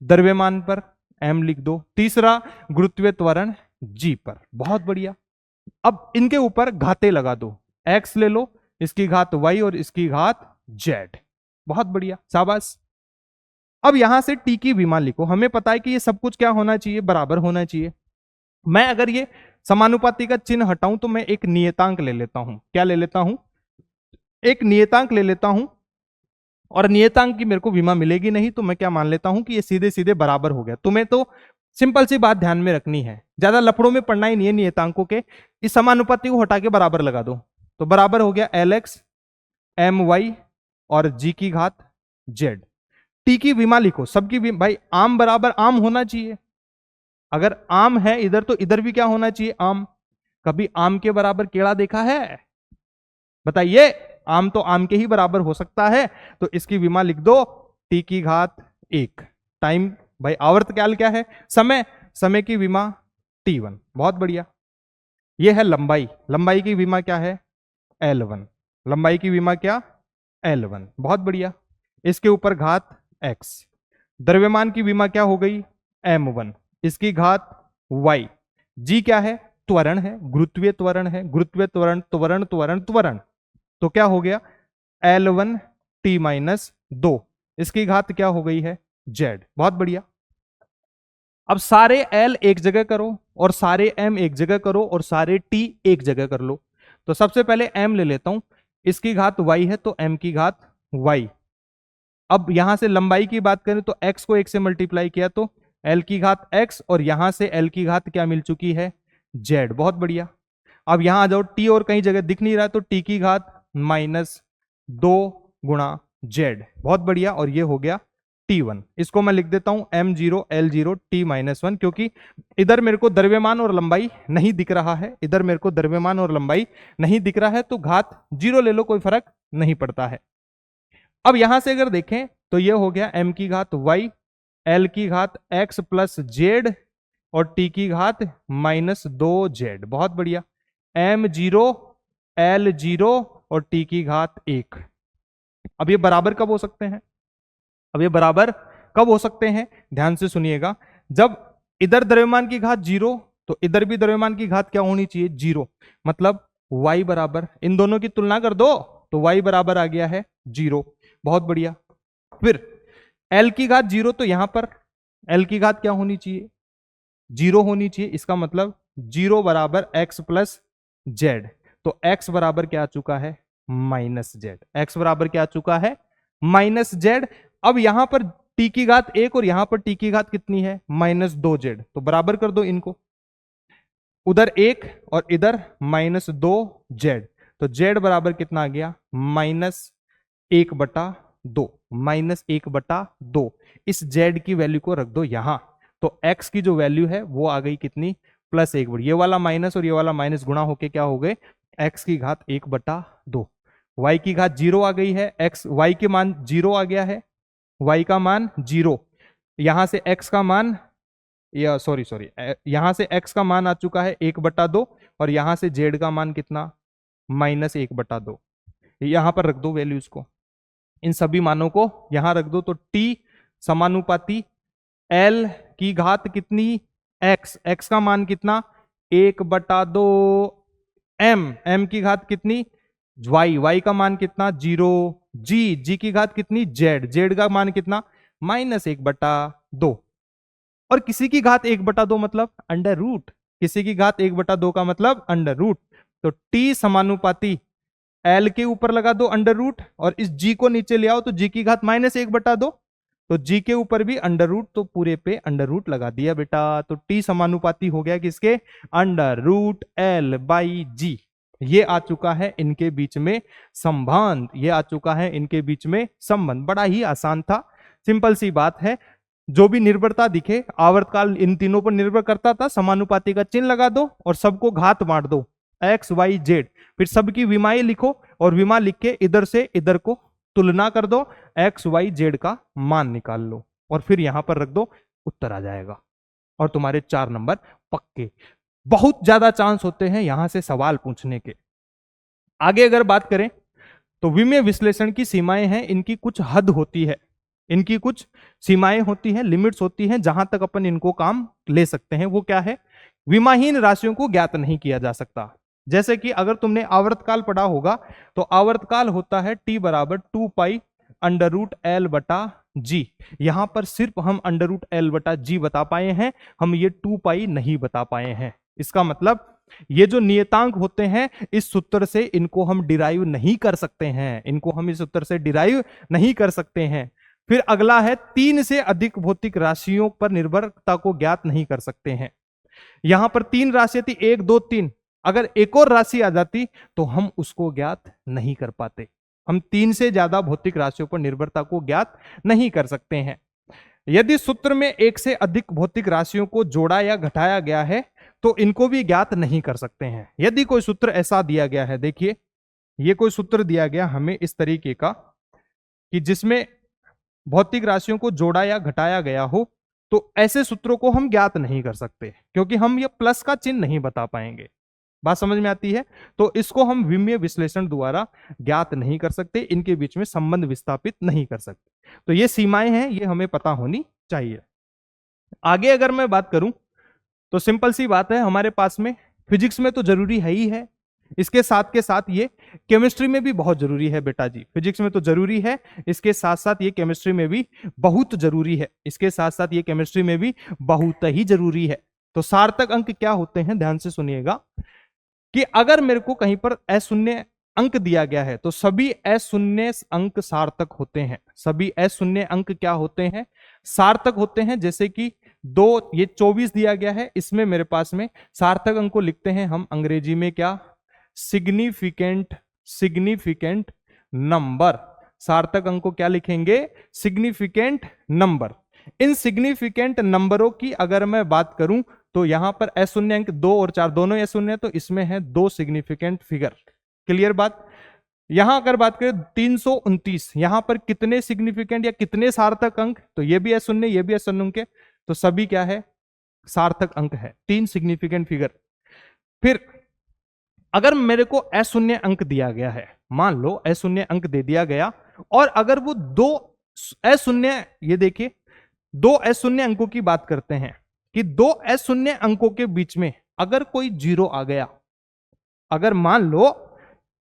द्रव्यमान पर, m लिख दो, तीसरा गुरुत्वीय त्वरण g पर। बहुत बढ़िया। अब इनके ऊपर घाते लगा दो, x ले लो, इसकी घात y और इसकी घात z। बहुत बढ़िया, शाबाश। अब यहां से t की विमा लिखो। हमें पता है कि ये सब कुछ क्या होना चाहिए? बराबर होना चाहिए। मैं अगर ये समानुपाती का चिन्ह हटाऊं तो मैं एक नियतांक ले लेता हूं। क्या ले लेता हूं? एक नियतांक ले लेता हूं, और नियतांक की मेरे को विमा मिलेगी नहीं, तो मैं क्या मान लेता हूं कि ये सीधे सीधे बराबर हो गया। तुम्हें तो सिंपल सी बात ध्यान में रखनी है, ज्यादा लफड़ों में पढ़ना ही नहीं है नियतांकों के। इस समानुपाती को हटा के बराबर लगा दो, तो बराबर हो गया lx my और g की घात z। t की विमा लिखो, सबकी भाई आम बराबर आम होना चाहिए। अगर आम है इधर तो इधर भी क्या होना चाहिए? आम। कभी आम के बराबर केड़ा देखा है? बताइए, आम तो आम के ही बराबर हो सकता है। तो इसकी विमा लिख दो t की घात 1। टाइम, भाई आवर्तकाल क्या है? समय। समय की विमा t1। बहुत बढ़िया। यह है लंबाई, लंबाई की विमा क्या है? l1। लंबाई की विमा क्या? l1। बहुत बढ़िया। इसके ऊपर घात x। द्रव्यमान की विमा क्या हो गई, m1, इसकी घात y, g क्या है, त्वरण है, गुरुत्वीय त्वरण है, गुरुत्वीय त्वरण त्वरण त्वरण त्वरण, तो क्या हो गया L1 t माइनस 2, इसकी घात क्या हो गई है z। बहुत बढ़िया। अब सारे L एक जगह करो और सारे M एक जगह करो और सारे T एक जगह कर लो। तो सबसे पहले M ले लेता हूं, इसकी घात y है तो M की घात y। अब यहां से लंबाई की बात करें तो x को 1 से मल्टीप्लाई किया तो L की घात x, और यहां से L की घात क्या मिल चुकी है z। बहुत बढ़िया। अब यहां आ जाओ, T और कहीं जगह दिख नहीं रहा तो T की घात माइनस 2 गुणा z। बहुत बढ़िया। और ये हो गया T1। इसको मैं लिख देता हूं m0 L0 T-1, क्योंकि इधर मेरे को द्रव्यमान और लंबाई नहीं दिख रहा है, इधर मेरे को द्रव्यमान और लंबाई नहीं दिख रहा है, तो घात 0 ले लो, कोई फर्क नहीं पड़ता है। अब यहां से अगर देखें तो ये हो गया m की घात y, L की घात x प्लस z और T की घात माइनस 2z। बहुत बढ़िया। m0 L0 और T की घात 1। अब ये बराबर कब हो सकते हैं, अब ये बराबर कब हो सकते हैं, ध्यान से सुनिएगा। जब इधर द्रव्यमान की घात 0 तो इधर भी द्रव्यमान की घात क्या होनी चाहिए 0, मतलब y बराबर, इन दोनों की तुलना कर दो तो y बराबर आ गया है 0। बहुत बढ़िया। फिर L की घात 0 तो यहां पर L की घात क्या होनी चाहिए 0 होनी चाहिए, इसका मतलब 0 बराबर x प्लस जेड। तो x बराबर क्या आ चुका है माइनस जेड, x बराबर क्या आ चुका है माइनस जेड। अब यहां पर t की घात 1 और यहां पर t की घात कितनी है माइनस 2z, तो बराबर कर दो इनको, उधर 1 और इधर माइनस 2z, तो z बराबर कितना आ गया माइनस 1/2, माइनस 1/2। इस z की वैल्यू को रख दो यहां, तो x की जो वैल्यू है वो आ गई कितनी प्लस 1। ये वाला माइनस और ये वाला माइनस गुणा होके क्या हो गए x की घात 1/2, y की घात 0 आ गई है, x y के मान 0 आ गया है, y का मान 0, यहां से x का मान, या सॉरी यहां से x का मान आ चुका है 1/2 और यहां से z का मान कितना माइनस 1/2। यहां पर रख दो वैल्यूज को, इन सभी मानों को यहां रख दो, तो t समानुपाती L की घात कितनी x, x का मान कितना 1/2 m की घात कितनी y का मान कितना 0, g की घात कितनी z का मान कितना माइनस 1/2, और किसी की घात 1/2 मतलब अंडर रूट, किसी की घात 1/2 का मतलब अंडर रूट। तो t समानुपाती L के ऊपर लगा दो अंडर रूट और इस g को नीचे ले आओ तो g की घात माइनस 1/2, तो g के ऊपर भी अंडर रूट, तो पूरे पे अंडर रूट लगा दिया बेटा। तो t समानुपाती हो गया किसके अंडर रूट L बाई जी। ये आ चुका है इनके बीच में संबंध, ये आ चुका है इनके बीच में संबंध। बड़ा ही आसान था, सिंपल सी बात है। जो भी निर्भरता दिखे, आवर्तकाल इन तीनों पर निर्भर करता था, समानुपाती का चिन्ह लगा दो और सबको घात बांट दो x y z, फिर सबकी विमाएं लिखो और विमा लिख के इधर से इधर को तुलना कर दो, x y z का मान निकाल लो और फिर यहां पर रख दो, उत्तर आ जाएगा और तुम्हारे 4 नंबर पक्के। बहुत ज्यादा चांस होते हैं यहां से सवाल पूछने के। आगे अगर बात करें तो विमीय विश्लेषण की सीमाएं हैं, इनकी कुछ हद होती है, इनकी कुछ सीमाएं होती हैं, लिमिट्स होती हैं, जहां तक अपन इनको काम ले सकते हैं। वो क्या है, विमाहीन राशियों को ज्ञात नहीं किया जा सकता। जैसे कि अगर तुमने आवर्तकाल पढ़ा होगा तो आवर्तकाल होता है t बराबर 2 पाई अंडर रूट एल बटा जी। यहां पर सिर्फ हम अंडर रूट एल बटा जी बता पाए हैं, हम ये 2 पाई नहीं बता पाए हैं। इसका मतलब ये जो नियतांक होते हैं इस सूत्र से इनको हम डिराइव नहीं कर सकते हैं, इनको हम इस सूत्र से डिराइव नहीं कर सकते हैं। फिर अगला है 3 से अधिक भौतिक राशियों पर निर्भरता को ज्ञात नहीं कर सकते हैं। यहां पर 3 राशि थी 1 2 3, अगर एक और राशि आ जाती तो हम उसको ज्ञात नहीं कर पाते। हम 3 से ज्यादा भौतिक राशियों पर निर्भरता को ज्ञात नहीं कर सकते हैं। यदि सूत्र में 1 से अधिक भौतिक राशियों को जोड़ा या घटाया गया है तो इनको भी ज्ञात नहीं कर सकते हैं। यदि कोई सूत्र ऐसा दिया गया है, देखिए ये कोई सूत्र दिया गया हमें इस तरीके का कि जिसमें भौतिक राशियों को जोड़ा या घटाया गया हो, तो ऐसे सूत्रों को हम ज्ञात नहीं कर सकते क्योंकि हम ये प्लस का चिन्ह नहीं बता पाएंगे। बात समझ में आती है? तो इसको हम विमीय विश्लेषण द्वारा ज्ञात नहीं कर सकते, इनके बीच में संबंध विस्थापित नहीं कर सकते। तो ये सीमाएं हैं, ये हमें पता होनी चाहिए। आगे अगर मैं बात करूं तो सिंपल सी बात है, हमारे पास में फिजिक्स में तो जरूरी है ही है, इसके साथ के साथ ये केमिस्ट्री में भी बहुत जरूरी है बेटा जी। फिजिक्स में तो जरूरी है, इसके साथ साथ ये केमिस्ट्री में भी बहुत जरूरी है, इसके साथ साथ ये केमिस्ट्री में भी बहुत ही जरूरी है। तो सार्थक अंक क्या होते हैं, ध्यान से सुनिएगा कि अगर मेरे को कहीं पर अशून्य अंक दिया गया है तो सभी अशून्य अंक सार्थक होते हैं। सभी अशून्य अंक क्या होते हैं, सार्थक होते हैं। जैसे कि ये 24 दिया गया है, इसमें मेरे पास में सार्थक अंक को लिखते हैं हम अंग्रेजी में क्या, सिग्निफिकेंट नंबर। सार्थक अंक को क्या लिखेंगे, सिग्निफिकेंट नंबर। इन सिग्निफिकेंट नंबरों की अगर मैं बात करूं तो यहां पर अशून्य अंक 2 और 4 दोनों अशून्य, तो इसमें है 2 सिग्निफिकेंट फिगर। क्लियर बात? यहां अगर बात करें 329, यहां पर कितने सिग्निफिकेंट या कितने सार्थक अंक, तो ये भी अशून्य, ये भी अशून्य अंक है, तो सभी क्या है, सार्थक अंक है, 3 सिग्निफिकेंट फिगर। फिर अगर मेरे को अशून्य अंक दिया गया है, मान लो अशून्य अंक दे दिया गया, और अगर वो 2 अशून्य, ये देखिए 2 अशून्य अंकों की बात करते हैं कि 2 अशून्य अंकों के बीच में अगर कोई जीरो आ गया, अगर मान लो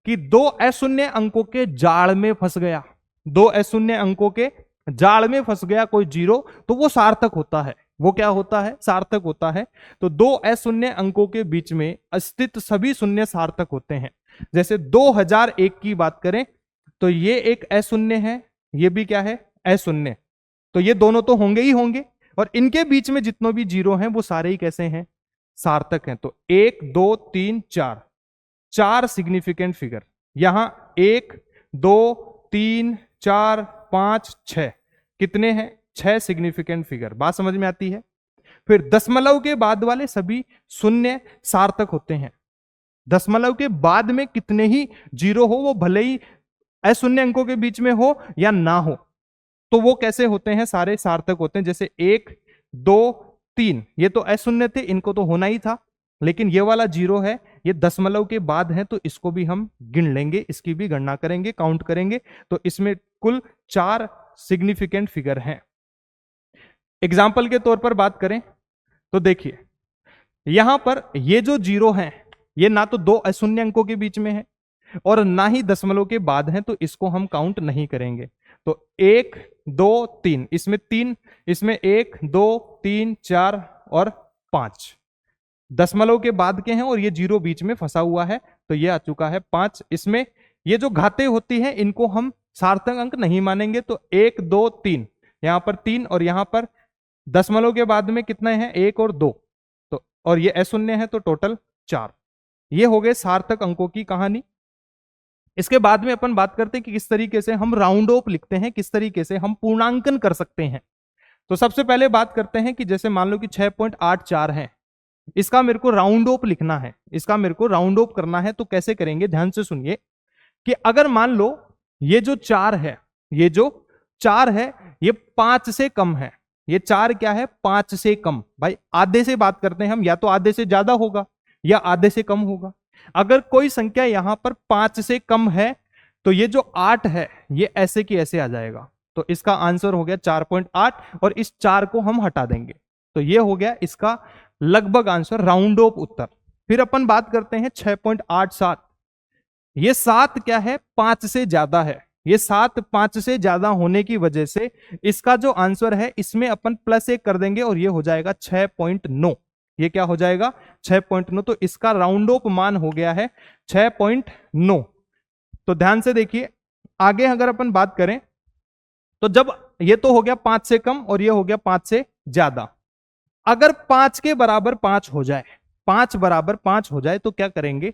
कि 2 अशून्य अंकों के जाल में फंस गया, 2 अशून्य अंकों के जाल में फंस गया कोई जीरो, तो वो सार्थक होता है। वो क्या होता है, सार्थक होता है। तो 2 अशून्य अंकों के बीच में अस्तित्व सभी शून्य सार्थक होते हैं। जैसे 2001 की बात करें तो ये एक अशून्य है, ये भी क्या है, अशून्य, तो ये दोनों तो होंगे ही होंगे, और इनके बीच में जितने भी जीरो हैं वो सारे ही कैसे हैं, सार्थक हैं। तो 1 2 3 4, 4 सिग्निफिकेंट फिगर, यहां 1 2 3 4 5 6, कितने हैं, 6 सिग्निफिकेंट फिगर। बात समझ में आती है? फिर दशमलव के बाद वाले सभी शून्य सार्थक होते हैं। दशमलव के बाद में कितने ही जीरो हो, वो भले ही अशून्य अंकों के बीच में हो या ना हो, तो वो कैसे होते हैं, सारे सार्थक होते हैं। जैसे 1 2 3, ये तो अशून्य थे, इनको तो होना ही था, लेकिन ये वाला जीरो है, ये दशमलव के बाद है, तो इसको भी हम गिन लेंगे, इसकी भी गणना करेंगे, काउंट करेंगे। तो इसमें कुल 4 सिग्निफिकेंट फिगर हैं। एग्जाम्पल के तौर पर बात करें तो देखिए यहां पर ये जो जीरो हैं, ये ना तो 2 अशून्य अंकों के बीच में है और ना ही दशमलव के बाद है, तो इसको हम काउंट नहीं करेंगे। तो 1 2 3, इसमें 3, इसमें 1 2 3 4 और 5 दशमलव के बाद के हैं, और ये जीरो बीच में फंसा हुआ है, तो ये आ चुका है 5। इसमें ये जो घातें होती हैं इनको हम सार्थक अंक नहीं मानेंगे, तो 1 2 3, यहां पर 3, और यहां पर दशमलव के बाद में कितने हैं, 1 और 2, तो और ये अशून्य है, तो टोटल 4। ये हो गए सार्थक अंकों की कहानी। इसके बाद में अपन बात करते हैं कि किस तरीके से हम राउंड ऑफ लिखते हैं, किस तरीके से हम पूर्णांकन कर सकते हैं। तो सबसे पहले बात करते हैं कि जैसे मान लो कि 6.84 है, इसका मेरे को राउंड ऑफ लिखना है, इसका मेरे को राउंड ऑफ करना है, तो कैसे करेंगे, ध्यान से सुनिए कि अगर मान लो ये जो 4 है, ये जो 4 है ये 5 से कम है, ये 4 क्या है, 5 से कम, भाई आधे से बात करते हैं हम, या तो आधे से ज्यादा होगा या आधे से कम होगा। अगर कोई संख्या यहां पर 5 से कम है तो ये जो 8 है ये ऐसे की ऐसे आ जाएगा, तो इसका आंसर हो गया 4.8, और इस 4 को हम हटा देंगे, तो ये हो गया इसका लगभग आंसर, राउंड ऑफ उत्तर। फिर अपन बात करते हैं 6.87, ये 7 क्या है, 5 से ज्यादा है, ये 7 5 से ज्यादा होने की वजह से इसका जो आंसर है इसमें अपन +1 कर देंगे, और ये हो जाएगा 6.9। ये क्या हो जाएगा, 6.9, तो इसका राउंड ऑफ मान हो गया है 6.9। तो ध्यान से देखिए आगे अगर अपन बात करें तो जब ये तो हो गया 5 से कम और ये हो गया 5 से ज्यादा, अगर 5 के बराबर 5 हो जाए, 5 बराबर 5 हो जाए तो क्या करेंगे,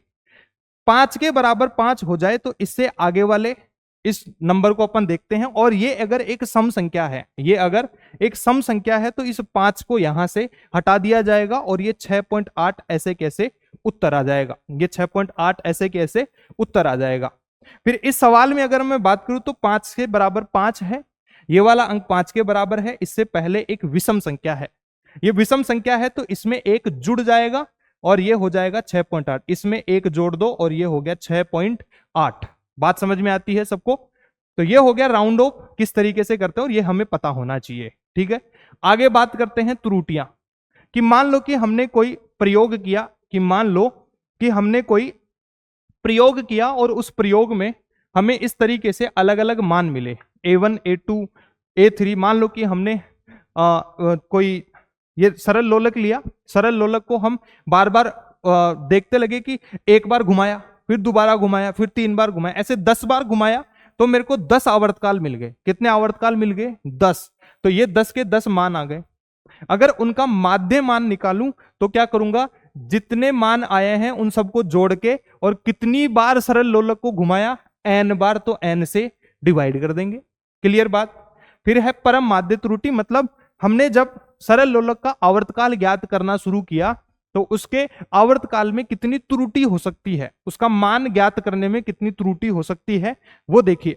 5 के बराबर 5 हो जाए तो इससे आगे वाले इस नंबर को अपन देखते हैं, और ये अगर एक सम संख्या है, ये अगर एक सम संख्या है तो इस 5 को यहां से हटा दिया जाएगा, और ये 6.8 ऐसे कैसे उत्तर आ जाएगा, ये 6.8 ऐसे कैसे उत्तर आ जाएगा। फिर इस सवाल में अगर मैं बात करूं तो 5 के बराबर 5 है, ये वाला अंक 5 के बराबर है, इससे पहले एक विषम संख्या है, ये विषम संख्या है तो इसमें एक जुड़ जाएगा, और ये हो जाएगा 6.8, इसमें एक जोड़ दो और ये हो गया 6.8। बात समझ में आती है सबको? तो ये हो गया राउंड ऑफ किस तरीके से करते हैं और ये हमें पता होना चाहिए। ठीक है, आगे बात करते हैं त्रुटियां। कि मान लो कि हमने कोई प्रयोग किया, कि मान लो कि हमने कोई प्रयोग किया और उस प्रयोग में हमें इस तरीके से अलग अलग मान मिले, A1 A2 A3। मान लो कि हमने कोई ये सरल लोलक लिया, सरल लोलक को हम बार बार देखते लगे कि एक बार घुमाया, फिर दोबारा घुमाया, फिर 3 बार घुमाया, ऐसे 10 बार घुमाया तो मेरे को 10 आवर्तकाल मिल गए। कितने आवर्तकाल मिल गए? 10। तो ये 10 के 10 मान आ गए। अगर उनका माध्य मान निकालूं तो क्या करूंगा, जितने मान आए हैं उन सबको जोड़ के और कितनी बार सरल लोलक को घुमाया, n बार, तो n से डिवाइड कर देंगे। क्लियर बात? फिर है परम माध्य त्रुटि, मतलब हमने जब सरल लोलक का आवर्तकाल ज्ञात करना शुरू किया तो उसके आवर्तकाल में कितनी त्रुटि हो सकती है, उसका मान ज्ञात करने में कितनी त्रुटि हो सकती है वो देखिए।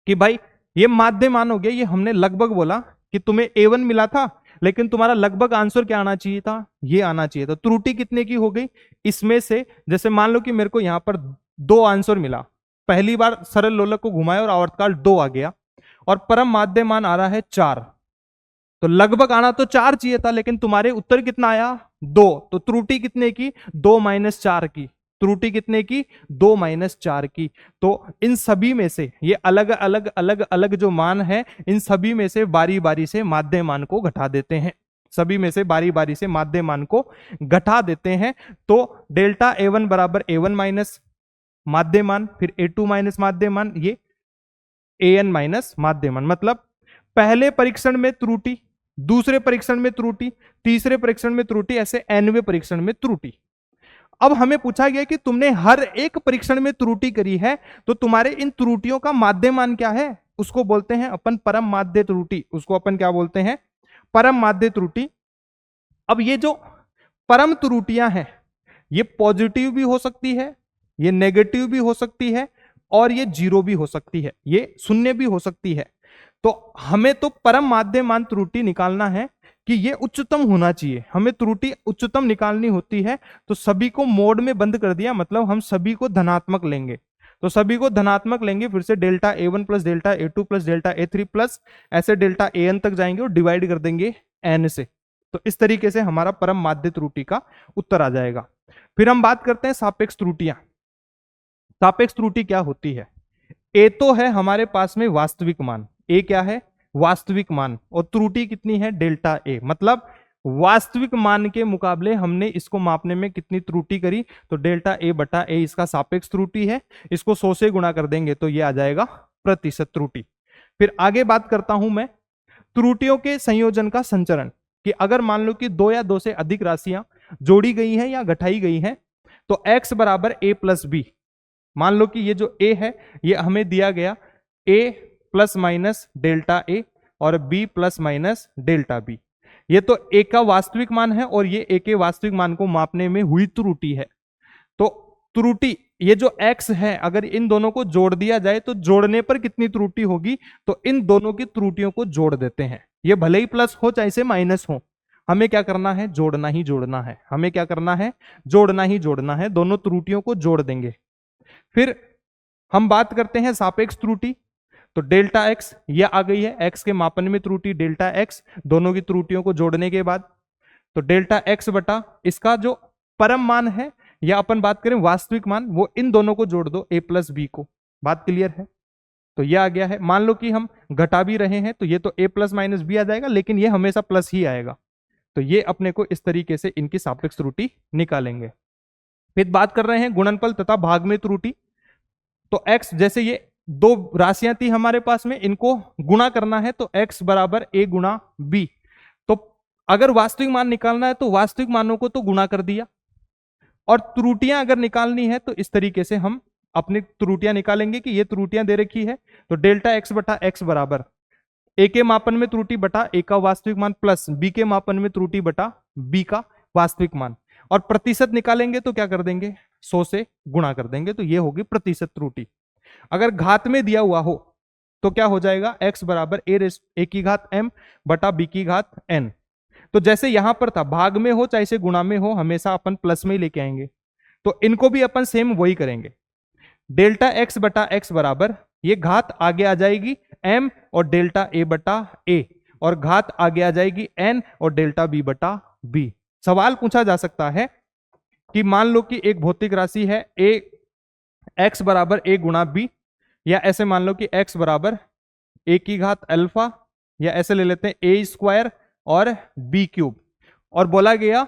कि भाई ये माध्य मान हो गया, ये हमने लगभग बोला कि तुम्हें A1 मिला था, लेकिन तुम्हारा लगभग आंसर क्या आना चाहिए था, ये आना चाहिए था। त्रुटि कितने की हो गई इसमें से? जैसे मान लो कि मेरे को यहां पर 2 आंसर मिला, पहली बार सरल लोलक को घुमाया और आवर्तकाल 2 आ गया, और परम माध्य मान आ रहा है 4। तो लगभग आना तो 4 चाहिए था, लेकिन तुम्हारे उत्तर कितना आया? 2। तो त्रुटि कितने की? 2 - 4 की। त्रुटि कितने की? 2 - 4 की। तो इन सभी में से ये अलग अलग अलग अलग जो मान है, इन सभी में से बारी बारी से माध्य मान को घटा देते हैं, सभी में से बारी बारी से माध्य मान को घटा देते हैं। तो डेल्टा A1 बराबर A1 माइनस माध्य मान, फिर A2 माइनस माध्य मान, ये AN माइनस माध्य मान। मतलब पहले परीक्षण में त्रुटि, दूसरे परीक्षण में त्रुटि, तीसरे परीक्षण में त्रुटि, ऐसे nवें परीक्षण में त्रुटि। अब हमें पूछा गया कि तुमने हर एक परीक्षण में त्रुटि करी है, तो तुम्हारे इन त्रुटियों का माध्य मान क्या है? उसको बोलते हैं अपन परम माध्य त्रुटि। उसको अपन क्या बोलते हैं? परम माध्य त्रुटि। अब ये जो परम त्रुटियां हैं, ये पॉजिटिव भी हो सकती है, ये नेगेटिव भी हो सकती है, और ये जीरो भी हो सकती है, ये शून्य भी हो सकती है। तो हमें तो परम माध्य मान त्रुटि निकालना है कि ये उच्चतम होना चाहिए, हमें त्रुटि उच्चतम निकालनी होती है। तो सभी को मोड में बंद कर दिया, मतलब हम सभी को धनात्मक लेंगे। तो सभी को धनात्मक लेंगे, फिर से delta A1 plus delta A2 plus delta A3 plus ऐसे डेल्टा AN तक जाएंगे और डिवाइड कर देंगे n से। तो इस तरीके से हमारा परम माध्य त्रुटि का उत्तर आ जाएगा। फिर हम बात करते हैं सापेक्ष त्रुटियां। सापेक्ष त्रुटि क्या होती है? ए तो है हमारे पास में वास्तविक मान, ए क्या है? वास्तविक मान, और त्रुटि कितनी है? Delta A. मतलब वास्तविक मान के मुकाबले हमने इसको मापने में कितनी त्रुटि करी, तो डेल्टा ए बटा ए इसका सापेक्ष त्रुटि है। इसको 100 से गुणा कर देंगे तो ये आ जाएगा प्रतिशत त्रुटि। फिर आगे बात करता हूं मैं त्रुटियों के संयोजन का संचरण। कि अगर मान लो कि 2 या 2 से अधिक राशियां जोड़ी गई हैं या घटाई गई हैं, तो x बराबर a प्लस बी। मान लो कि ये जो a है ये हमें दिया गया a plus minus delta A और b plus minus delta B. ये तो a का वास्तविक मान है और ये a के वास्तविक मान को मापने में हुई त्रुटि है। तो त्रुटि ये जो x है, अगर इन दोनों को जोड़ दिया जाए तो जोड़ने पर कितनी त्रुटि होगी, तो इन दोनों की त्रुटियों को जोड़ देते हैं। ये भले ही प्लस हो चाहे से माइनस हो, हमें क्या करना है? जोड़ना ही जोड़ना है। हमें क्या करना है? जोड़ना ही जोड़ना है। दोनों त्रुटियों को जोड़ देंगे। फिर हम बात करते हैं सापेक्ष त्रुटि। तो डेल्टा एक्स ये आ गई है, एक्स के मापन में त्रुटि डेल्टा एक्स, दोनों की त्रुटियों को जोड़ने के बाद तो डेल्टा एक्स बटा इसका जो परम मान है, या अपन बात करें वास्तविक मान, वो इन दोनों को जोड़ दो a प्लस बी को। बात क्लियर है? तो ये आ गया है। मान लो कि हम घटा भी रहे हैं तो ये तो a प्लस माइनस बी आ जाएगा, लेकिन ये हमेशा प्लस ही आएगा। तो ये अपने को इस तरीके से इनकी सापेक्ष त्रुटि निकालेंगे। फिर बात कर रहे हैं गुणनफल तथा भाग में त्रुटि। तो x, जैसे ये 2 राशियां थी हमारे पास में, इनको गुणा करना है तो x बराबर a गुणा b। तो अगर वास्तविक मान निकालना है तो वास्तविक मानों को तो गुणा कर दिया, और त्रुटियां अगर निकालनी है तो इस तरीके से हम अपनी त्रुटियां निकालेंगे कि ये त्रुटियां दे रखी है। तो डेल्टा एक्स बटा एक्स बराबर ए के मापन में त्रुटि बटा ए का वास्तविक मान प्लस बी के मापन में त्रुटि बटा बी का वास्तविक मान। और प्रतिशत निकालेंगे तो क्या कर देंगे? 100 से गुणा कर देंगे, तो ये होगी प्रतिशत त्रुटि। अगर घात में दिया हुआ हो तो क्या हो जाएगा? x बराबर ए की घात m बटा b की घात n। तो जैसे यहां पर था, भाग में हो चाहे से गुणा में हो, हमेशा अपन प्लस में ही लेके आएंगे। तो इनको भी अपन सेम वही करेंगे। डेल्टा एक्स बटा एक्स बराबर, ये घात आगे आ जाएगी m और डेल्टा a बटा a, और घात आगे आ जाएगी n और डेल्टा b बटा b। सवाल पूछा जा सकता है कि मान लो कि एक भौतिक राशि है a, x बराबर a गुणा b, या ऐसे मान लो कि x बराबर a की घात अल्फा, या ऐसे ले लेते हैं a स्क्वायर और b क्यूब, और बोला गया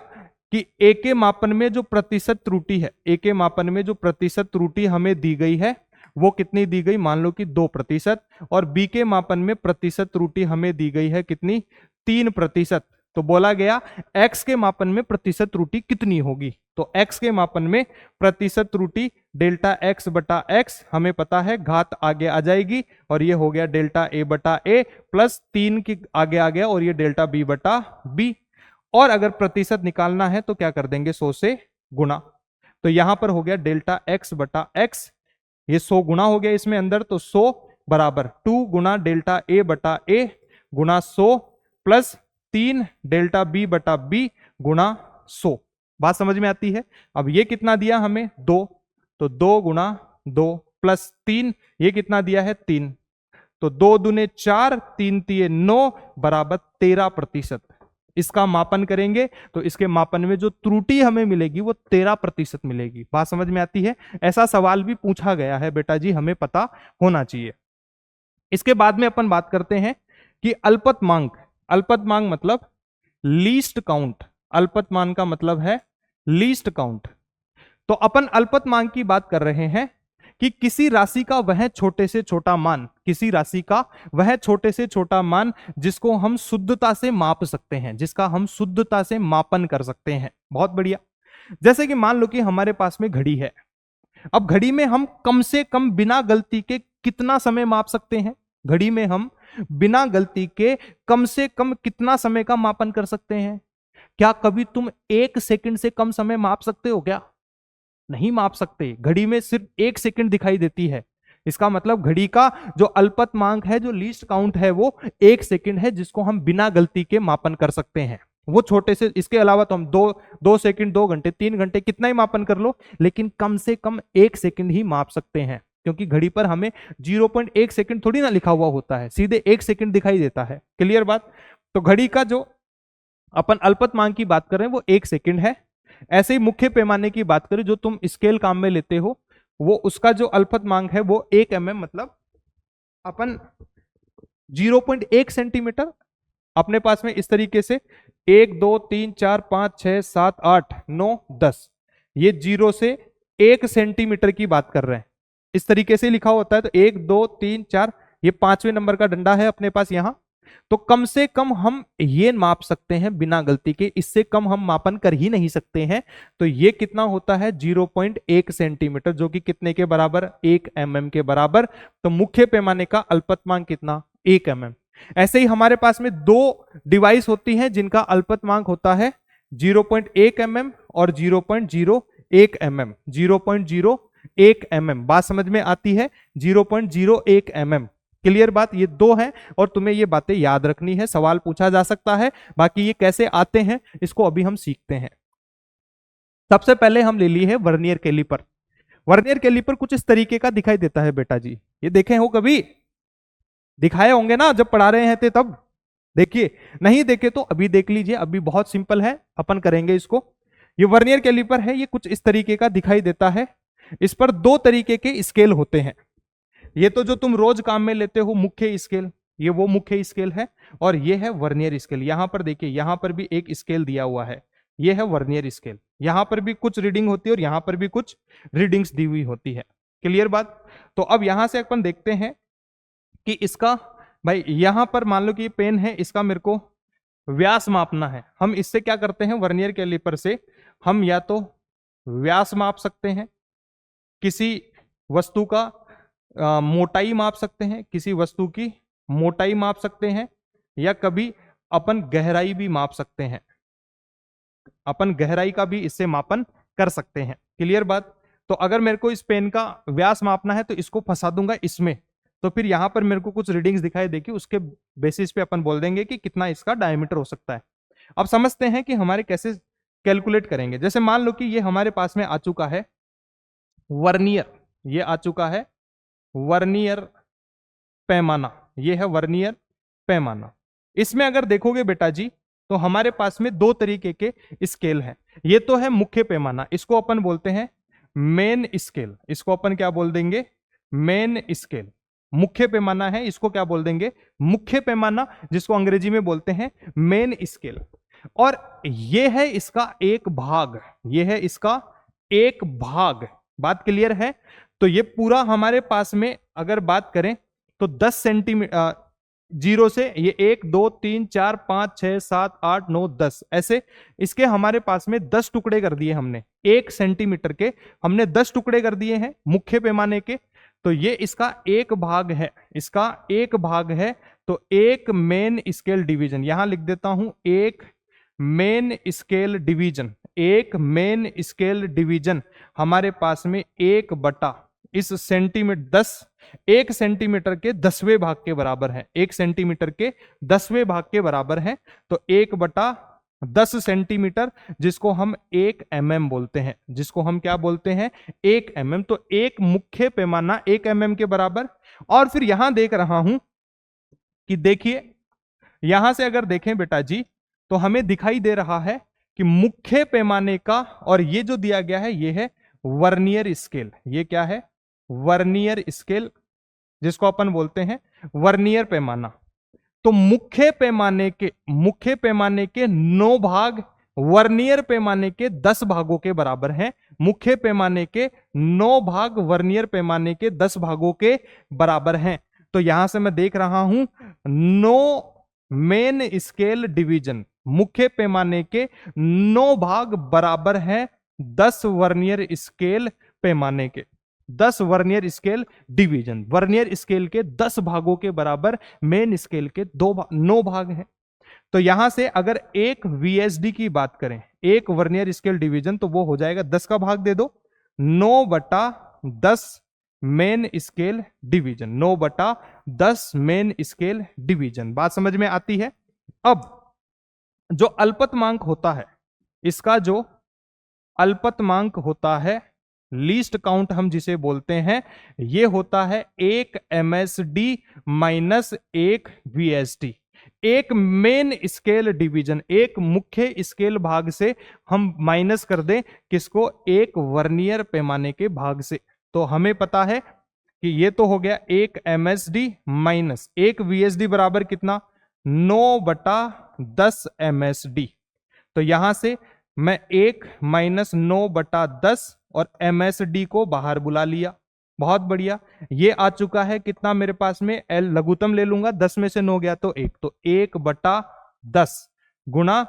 कि a के मापन में जो प्रतिशत त्रुटि है, a के मापन में जो प्रतिशत त्रुटि हमें दी गई है वो कितनी दी गई, मान लो कि 2%, और b के मापन में प्रतिशत त्रुटि हमें दी गई है कितनी, 3%। तो बोला गया x के मापन में प्रतिशत त्रुटि कितनी होगी, तो x के मापन में प्रतिशत त्रुटि डेल्टा x बटा x हमें पता है, घात आगे आ जाएगी, और ये हो गया डेल्टा a बटा a प्लस 3 की आगे आ गया, और ये डेल्टा b बटा b। और अगर प्रतिशत निकालना है तो क्या कर देंगे, 100 से गुणा। तो यहां पर हो गया डेल्टा x बटा x, ये 100 गुणा हो गया इसमें अंदर, तो 100 बराबर 2 गुना डेल्टा a बटा a Guna 100 plus 3 delta b बटा b गुना 100। बात समझ में आती है। अब ये कितना दिया हमें, 2, तो 2 गुना 2 प्लस 3, ये कितना दिया है 3, तो 2 दूने 4, 3 तिये 9 बराबर 13%। इसका मापन करेंगे तो इसके मापन में जो त्रुटि हमें मिलेगी वो 13% मिलेगी। बात समझ में आती है। ऐसा सवाल भी पूछा गया है बेटा जी, हमें पता होना चाहिए। इसके बाद में अपन बात करते हैं कि अल्पतमांक। अल्पतमांक मतलब लीस्ट काउंट, अल्पतमांक का मतलब है लीस्ट काउंट। तो अपन अल्पतमांक की बात कर रहे हैं कि किसी राशि का वह छोटे से छोटा मान, किसी राशि का वह छोटे से छोटा मान जिसको हम शुद्धता से माप सकते हैं, जिसका हम शुद्धता से मापन कर सकते हैं। बहुत बढ़िया। जैसे कि मान लो कि हमारे पास में घड़ी है। अब घड़ी में हम कम से कम बिना गलती के कितना समय माप सकते हैं, घड़ी में हम बिना गलती के कम से कम कितना समय का मापन कर सकते हैं। क्या कभी तुम 1 सेकंड से कम समय माप सकते हो क्या? नहीं माप सकते। घड़ी में सिर्फ 1 सेकंड दिखाई देती है। इसका मतलब घड़ी का जो अल्पतमांक है, जो लीस्ट काउंट है, वो 1 सेकंड है, जिसको हम बिना गलती के मापन कर सकते हैं। वो छोटे से, इसके अलावा तो हम 2 सेकंड, 2 घंटे, 3 घंटे कितना ही मापन कर लो, लेकिन कम से कम 1 सेकंड ही माप सकते हैं, क्योंकि घड़ी पर हमें 0.1 सेकंड थोड़ी ना लिखा हुआ होता है, सीधे 1 सेकंड दिखाई देता है। क्लियर बात। तो घड़ी का जो अपन अल्पतमांक की बात कर रहे हैं वो 1 सेकंड है। ऐसे ही मुख्य पैमाने की बात करें, जो तुम स्केल काम में लेते हो, वो उसका जो अल्पतमांक है वो 1 mm, मतलब अपन 0.1 सेंटीमीटर अपने पास में इस तरीके से 1 2 3 4 5 6 7 8 9 10, ये 0 से 1 सेंटीमीटर की बात कर रहे हैं। इस तरीके से लिखा होता है। तो 1 2 3 4, ये 5वें नंबर का डंडा है अपने पास यहां। तो कम से कम हम ये माप सकते हैं बिना गलती के, इससे कम हम मापन कर ही नहीं सकते हैं। तो ये कितना होता है, 0.1 सेंटीमीटर, जो कि कितने के बराबर, 1 mm के बराबर। तो मुख्य पैमाने का अल्पतमांक कितना, 1 mm। ऐसे ही हमारे पास में 2 डिवाइस होती हैं जिनका अल्पतमांक होता है 0.1 mm और 0.01 mm। 0.01 mm, बात समझ में आती है, 0.01 mm। क्लियर बात। ये 2 हैं और तुम्हें ये बातें याद रखनी है, सवाल पूछा जा सकता है। बाकी ये कैसे आते हैं इसको अभी हम सीखते हैं। सबसे पहले हम ले लिए है वर्नियर कैलिपर। वर्नियर कैलिपर कुछ इस तरीके का दिखाई देता है बेटा जी, ये देखे हो कभी, दिखाए होंगे ना जब पढ़ा रहे हैं थे तब। देखिए, नहीं देखे तो अभी देख लीजिए, अभी बहुत सिंपल है, अपन करेंगे इसको। ये वर्नियर कैलिपर है, ये कुछ इस तरीके का दिखाई देता है। इस पर 2 तरीके के स्केल होते हैं। ये तो जो तुम रोज काम में लेते हो मुख्य स्केल, ये वो मुख्य स्केल है, और ये है वर्नियर स्केल। यहां पर देखिए, यहां पर भी एक स्केल दिया हुआ है, ये है वर्नियर स्केल। यहां पर भी कुछ रीडिंग होती है और यहां पर भी कुछ रीडिंग्स दी हुई होती है। क्लियर बात। तो अब यहां से अपन देखते हैं कि इसका, भाई यहां पर मान लो कि ये पेन है, इसका मेरे को व्यास मापना है। हम इससे क्या करते हैं, वर्नियर कैलिपर से हम या तो व्यास माप सकते हैं, किसी वस्तु का मोटाई माप सकते हैं, किसी वस्तु की मोटाई माप सकते हैं, या कभी अपन गहराई भी माप सकते हैं। अपन गहराई का भी इससे मापन कर सकते हैं। क्लियर बात। तो अगर मेरे को इस पेन का व्यास मापना है तो इसको फंसा दूंगा इसमें, तो फिर यहां पर मेरे को कुछ रीडिंग्स दिखाई देगी, उसके बेसिस पे अपन बोल देंगे कि कितना इसका डायमीटर हो सकता है। अब समझते हैं कि हमारे कैसे कैलकुलेट करेंगे। जैसे मान लो कि ये हमारे पास में आ चुका है वर्नियर, ये आ चुका है वर्नियर पैमाना, ये है वर्नियर पैमाना। इसमें अगर देखोगे बेटा जी तो हमारे पास में दो तरीके के स्केल हैं। ये तो है मुख्य पैमाना, इसको अपन बोलते हैं मेन स्केल, इसको अपन क्या बोल देंगे, मेन स्केल। मुख्य पैमाना है, इसको क्या बोल देंगे, मुख्य पैमाना, जिसको अंग्रेजी में बोलते हैं मेन स्केल। और ये है इसका एक भाग, ये है इसका एक भाग। बात क्लियर है? तो ये पूरा हमारे पास में अगर बात करें तो 10 सेंटीमीटर, जीरो से ये 1 2 3 4 5 6 7 8 9 10 ऐसे इसके हमारे पास में 10 टुकड़े कर दिए हमने, 1 सेंटीमीटर के हमने 10 टुकड़े कर दिए हैं मुख्य पैमाने के। तो ये इसका एक भाग है, इसका एक भाग है। तो एक मेन स्केल डिवीजन यहां लिख देता हूं, एक मेन स्केल डिवीजन, एक मेन स्केल डिवीजन हमारे पास में 1/, इस सेंटीमीटर 10, 1 सेंटीमीटर के 10वें भाग के बराबर है, 1 सेंटीमीटर के 10वें भाग के बराबर है। तो 1/10 सेंटीमीटर, जिसको हम 1 mm बोलते हैं, जिसको हम क्या बोलते हैं, 1 mm। तो एक मुख्य पैमाना 1 mm के बराबर। और फिर यहां देख रहा हूं कि देखिए यहां से अगर देखें बेटा जी तो हमें दिखाई दे रहा है कि मुख्य पैमाने का, और ये जो दिया गया है ये है वर्नियर स्केल, ये क्या है, वर्नियर स्केल, जिसको अपन बोलते हैं वर्नियर पैमाना। तो मुख्य पैमाने के 9 भाग वर्नियर पैमाने के 10 भागों के बराबर हैं। मुख्य पैमाने के 9 भाग वर्नियर पैमाने के 10 भागों के बराबर हैं। तो यहां से मैं देख रहा हूं 9 मेन स्केल डिवीजन, मुख्य पैमाने के 9 भाग बराबर हैं 10 वर्नियर स्केल पैमाने के, 10 vernier scale division. Vernier scale के 10 भागों के बराबर मेन स्केल के 9 भाग हैं। तो यहां से अगर एक वीएसडी की बात करें, एक वर्नियर स्केल डिवीजन, तो वो हो जाएगा 10 का भाग दे दो, 9/10 main scale division, 9/10 main scale division. बात समझ में आती है? अब जो अल्पतमांक होता है, इसका जो अल्पतमांक होता है, लीस्ट काउंट हम जिसे बोलते हैं, ये होता है 1 MSD माइनस 1 VSD। एक मेन स्केल डिवीजन, एक मुख्य स्केल भाग से हम माइनस कर दें किसको, एक वर्नियर पैमाने के भाग से। तो हमें पता है कि ये तो हो गया 1 MSD माइनस 1 VSD बराबर कितना, 9/10 MSD। तो यहां से मैं 1 माइनस 9/10 और MSD को बाहर बुला लिया। बहुत बढ़िया, ये आ चुका है कितना मेरे पास में, L लघुत्तम ले लूंगा, 10 में से 9 गया तो 1, तो 1/10 गुणा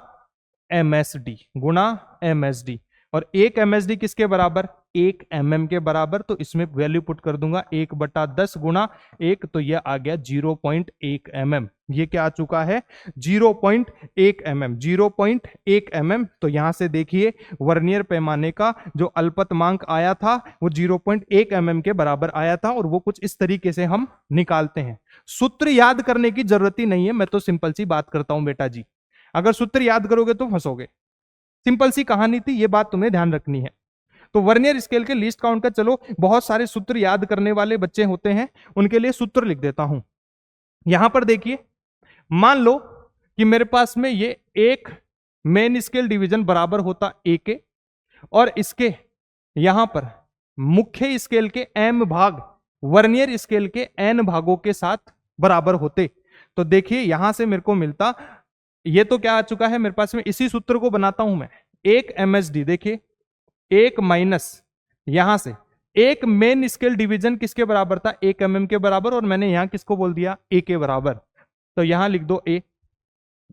MSD, गुणा MSD। और 1 MSD किसके बराबर, 1 mm के बराबर। तो इसमें वैल्यू पुट कर दूंगा 1/10 गुणा 1, तो यह आ गया 0.1 mm। ये क्या आ चुका है, 0.1 mm, 0.1 mm। तो यहां से देखिए वर्नियर पैमाने का जो अल्पतमांक आया था वो 0.1 mm के बराबर आया था, और वो कुछ इस तरीके से हम निकालते हैं। सूत्र याद करने की जरूरत ही नहीं है, मैं तो सिंपल सी बात करता हूं बेटा जी, अगर सूत्र याद करोगे तो फंसोगे। सिंपल सी कहानी थी, ये बात तुम्हें ध्यान रखनी है। तो वर्नियर स्केल के लीस्ट काउंट का, चलो बहुत सारे सूत्र याद करने वाले बच्चे होते हैं, उनके लिए सूत्र लिख देता हूं। यहां पर देखिए, मान लो कि मेरे पास में ये एक मेन स्केल डिवीजन बराबर होता A के, और इसके यहां पर मुख्य स्केल के m भाग वर्नियर स्केल के n भागों के साथ बराबर होते। तो देखिए यहां से मेरे को मिलता, ये तो क्या आ चुका है मेरे पास में, इसी सूत्र को बनाता हूं मैं, 1 MSD, देखिए 1 माइनस यहां से एक मेन स्केल डिवीजन किसके बराबर था, 1 mm के बराबर, और मैंने यहां किसको बोल दिया, A के बराबर। तो यहां लिख दो A।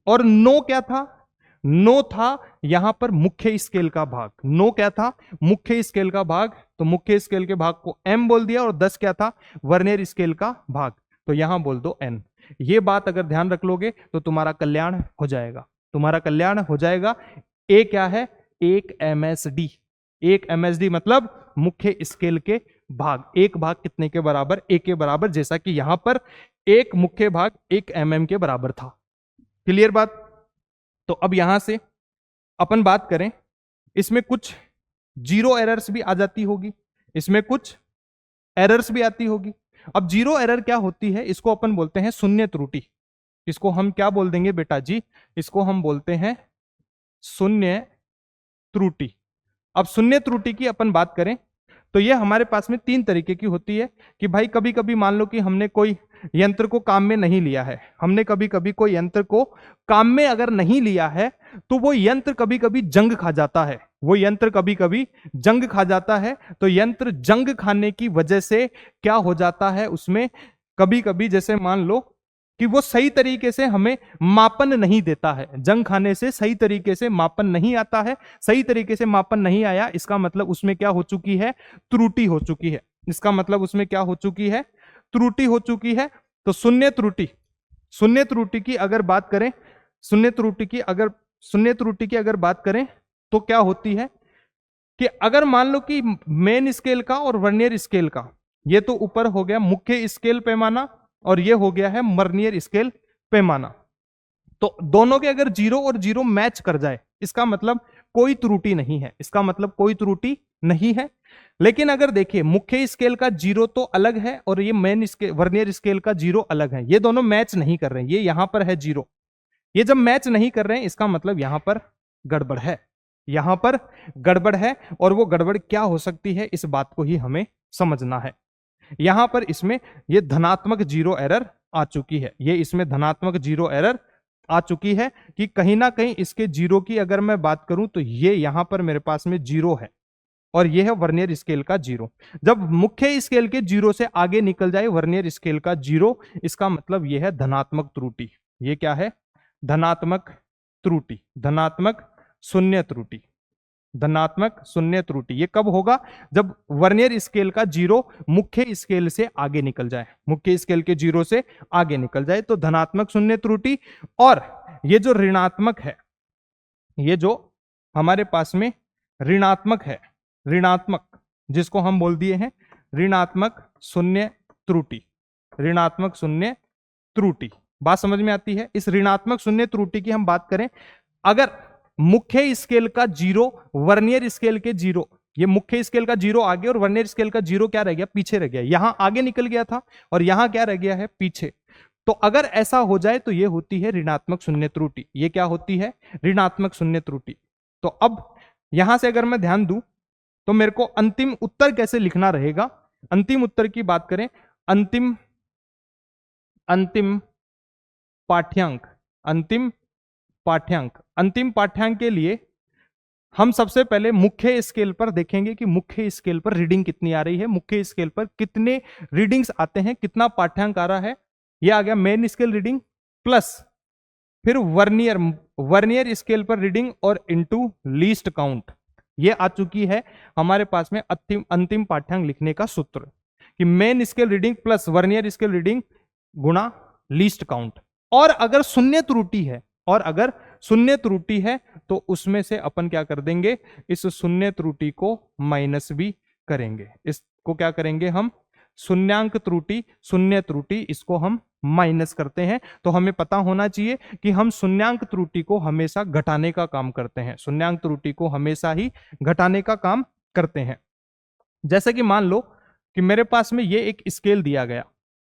और 9 क्या था, 9 था यहां पर मुख्य स्केल का भाग, 9 क्या था, मुख्य स्केल का भाग। तो मुख्य स्केल के भाग को M बोल दिया, और 10 क्या था, वर्नियर स्केल का भाग। तो यहां बोल दो N। ये बात अगर ध्यान रख लोगे तो तुम्हारा कल्याण हो जाएगा, तुम्हारा कल्याण हो जाएगा। A क्या है, 1 MSD, 1 MSD मतलब मुख्य स्केल के भाग, एक भाग कितने के बराबर, A के बराबर, जैसा कि यहां पर एक मुख्य भाग 1 mm के बराबर था। क्लियर बात? तो अब यहां से अपन बात करें, इसमें कुछ जीरो एरर्स भी आ जाती होगी, इसमें कुछ एरर्स भी आती होगी। अब जीरो एरर क्या होती है, इसको अपन बोलते हैं शून्य त्रुटि। इसको हम क्या बोल देंगे बेटा जी, इसको हम बोलते हैं शून्य त्रुटि। अब शून्य त्रुटि की अपन बात करें तो ये हमारे पास में तीन तरीके की होती है कि भाई कभी कभी मान लो कि हमने कोई यंत्र को काम में नहीं लिया है, हमने कभी कभी कोई यंत्र को काम में अगर नहीं लिया है तो वो यंत्र कभी कभी जंग खा जाता है, वो यंत्र कभी कभी जंग खा जाता है। तो यंत्र जंग खाने की वजह से क्या हो जाता है, उसमें कभी कभी जैसे मान लो कि वो सही तरीके से हमें मापन नहीं देता है, जंग खाने से सही तरीके से मापन नहीं आता है। सही तरीके से मापन नहीं आया, इसका मतलब उसमें क्या हो चुकी है, त्रुटि हो चुकी है। इसका मतलब उसमें क्या हो चुकी है, त्रुटि हो चुकी है। तो शून्य त्रुटि, शून्य त्रुटि की अगर बात करें, शून्य त्रुटि की अगर बात करें तो क्या होती है कि अगर मान लो कि मेन स्केल का और वर्नियर स्केल का, ये तो ऊपर हो गया मुख्य स्केल पैमाना और ये हो गया है वर्नियर स्केल पैमाना, तो दोनों के अगर जीरो और जीरो मैच कर जाए इसका मतलब कोई त्रुटि नहीं है, इसका मतलब कोई त्रुटि नहीं है। लेकिन अगर देखिए मुख्य स्केल का जीरो तो अलग है और ये मेन स्केल वर्नियर स्केल का जीरो अलग है, ये दोनों मैच नहीं कर रहे हैं, ये यहां पर है जीरो, ये जब मैच नहीं कर रहे हैं इसका मतलब यहां पर गड़बड़ है, यहां पर गड़बड़ है। और वो गड़बड़ क्या हो सकती है, इस बात को ही हमें समझना है। यहां पर इसमें ये धनात्मक जीरो एरर आ चुकी है, ये इसमें धनात्मक जीरो एरर आ चुकी है कि कहीं ना कहीं इसके जीरो की अगर मैं बात करूं तो ये यहां पर मेरे पास में जीरो है और ये है वर्नियर स्केल का जीरो। जब मुख्य स्केल के जीरो से आगे निकल जाए वर्नियर स्केल का जीरो, इसका मतलब यह है धनात्मक त्रुटि। ये क्या है, धनात्मक त्रुटि, धनात्मक शून्य त्रुटि, धनात्मक शून्य त्रुटि। ये कब होगा, जब वर्नियर स्केल का जीरो मुख्य स्केल से आगे निकल जाए, मुख्य स्केल के जीरो से आगे निकल जाए तो धनात्मक शून्य त्रुटि। और ये जो ऋणात्मक है, ये जो हमारे पास में ऋणात्मक है, ऋणात्मक जिसको हम बोल दिए हैं ऋणात्मक शून्य त्रुटि, ऋणात्मक शून्य त्रुटि। बात समझ में आती है। इस ऋणात्मक शून्य त्रुटि की हम बात करें, अगर मुख्य स्केल का जीरो वर्नियर स्केल के जीरो, ये मुख्य स्केल का जीरो आगे और वर्नियर स्केल का जीरो क्या रह गया, पीछे रह गया, यहां आगे निकल गया था और यहां क्या रह गया है, पीछे। तो अगर ऐसा हो जाए तो ये होती है ऋणात्मक शून्य त्रुटि। ये क्या होती है, ऋणात्मक शून्य त्रुटि। तो अब यहां से अगर मैं ध्यान दूं तो मेरे को अंतिम उत्तर कैसे लिखना रहेगा, अंतिम उत्तर की बात करें, अंतिम पाठ्यांक, अंतिम पाठ्यांक, अंतिम पाठ्यांक के लिए हम सबसे पहले मुख्य स्केल पर देखेंगे कि मुख्य स्केल पर रीडिंग कितनी आ रही है, मुख्य स्केल पर कितने रीडिंग्स आते हैं, कितना पाठ्यांक आ रहा है। ये आ गया मेन स्केल रीडिंग प्लस फिर वर्नियर स्केल पर रीडिंग और इनटू लीस्ट काउंट। ये आ चुकी है हमारे पास में अंतिम पाठ्यांक लिखने का सूत्र कि main scale reading plus vernier scale reading गुणा लीस्ट काउंट। और अगर शून्य त्रुटि है, और अगर शून्य त्रुटि है तो उसमें से अपन क्या कर देंगे, इस शून्य त्रुटि को माइनस भी करेंगे। इसको क्या करेंगे हम, शून्यांक त्रुटि, शून्य त्रुटि, इसको हम माइनस करते हैं। तो हमें पता होना चाहिए कि हम शून्यांक त्रुटि को हमेशा घटाने का काम करते हैं, शून्यांक त्रुटि को हमेशा ही घटाने का काम करते हैं। जैसे कि मान लो कि मेरे पास में ये एक स्केल दिया गया,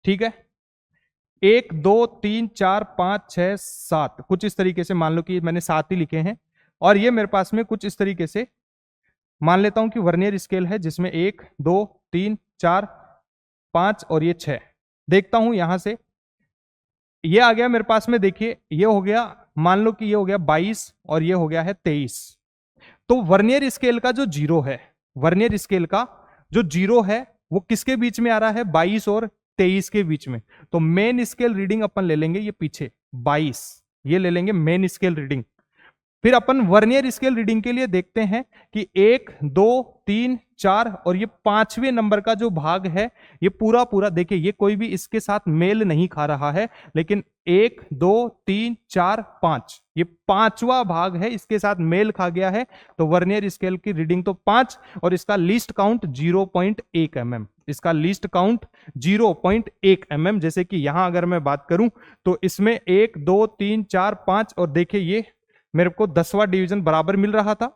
ठीक है, 1 2 3 4 5 6 7, कुछ इस तरीके से मान लो कि मैंने 7 ही लिखे हैं। और ये मेरे पास में कुछ इस तरीके से मान लेता हूं कि वर्नियर स्केल है जिसमें 1 2 3 4 5 और ये 6। देखता हूं यहां से ये आ गया मेरे पास में, देखिए ये हो गया, मान लो कि ये हो गया 22 और ये हो गया है 23। तो वर्नियर स्केल का जो जीरो है, वर्नियर स्केल का जो जीरो है वो किसके बीच में आ रहा है, 22 और 23 के बीच में। तो मेन स्केल रीडिंग अपन ले लेंगे ये पीछे 22, ये ले लेंगे मेन स्केल रीडिंग। फिर अपन वर्नियर स्केल रीडिंग के लिए देखते हैं कि 1 2 3 4 और ये 5वें नंबर का जो भाग है ये पूरा पूरा, देखिए ये कोई भी इसके साथ मेल नहीं खा रहा है, लेकिन 1 2 3 4 5 ये 5वां भाग है, इसके साथ मेल खा गया है। तो वर्नियर स्केल की रीडिंग तो 5 और इसका लीस्ट काउंट 0.1 mm, इसका लीस्ट काउंट 0.1 mm। जैसे कि यहां अगर मैं बात करूं तो इसमें 1 2 3 4 5 और देखिए ये मेरे को 10वां डिवीजन बराबर मिल रहा था।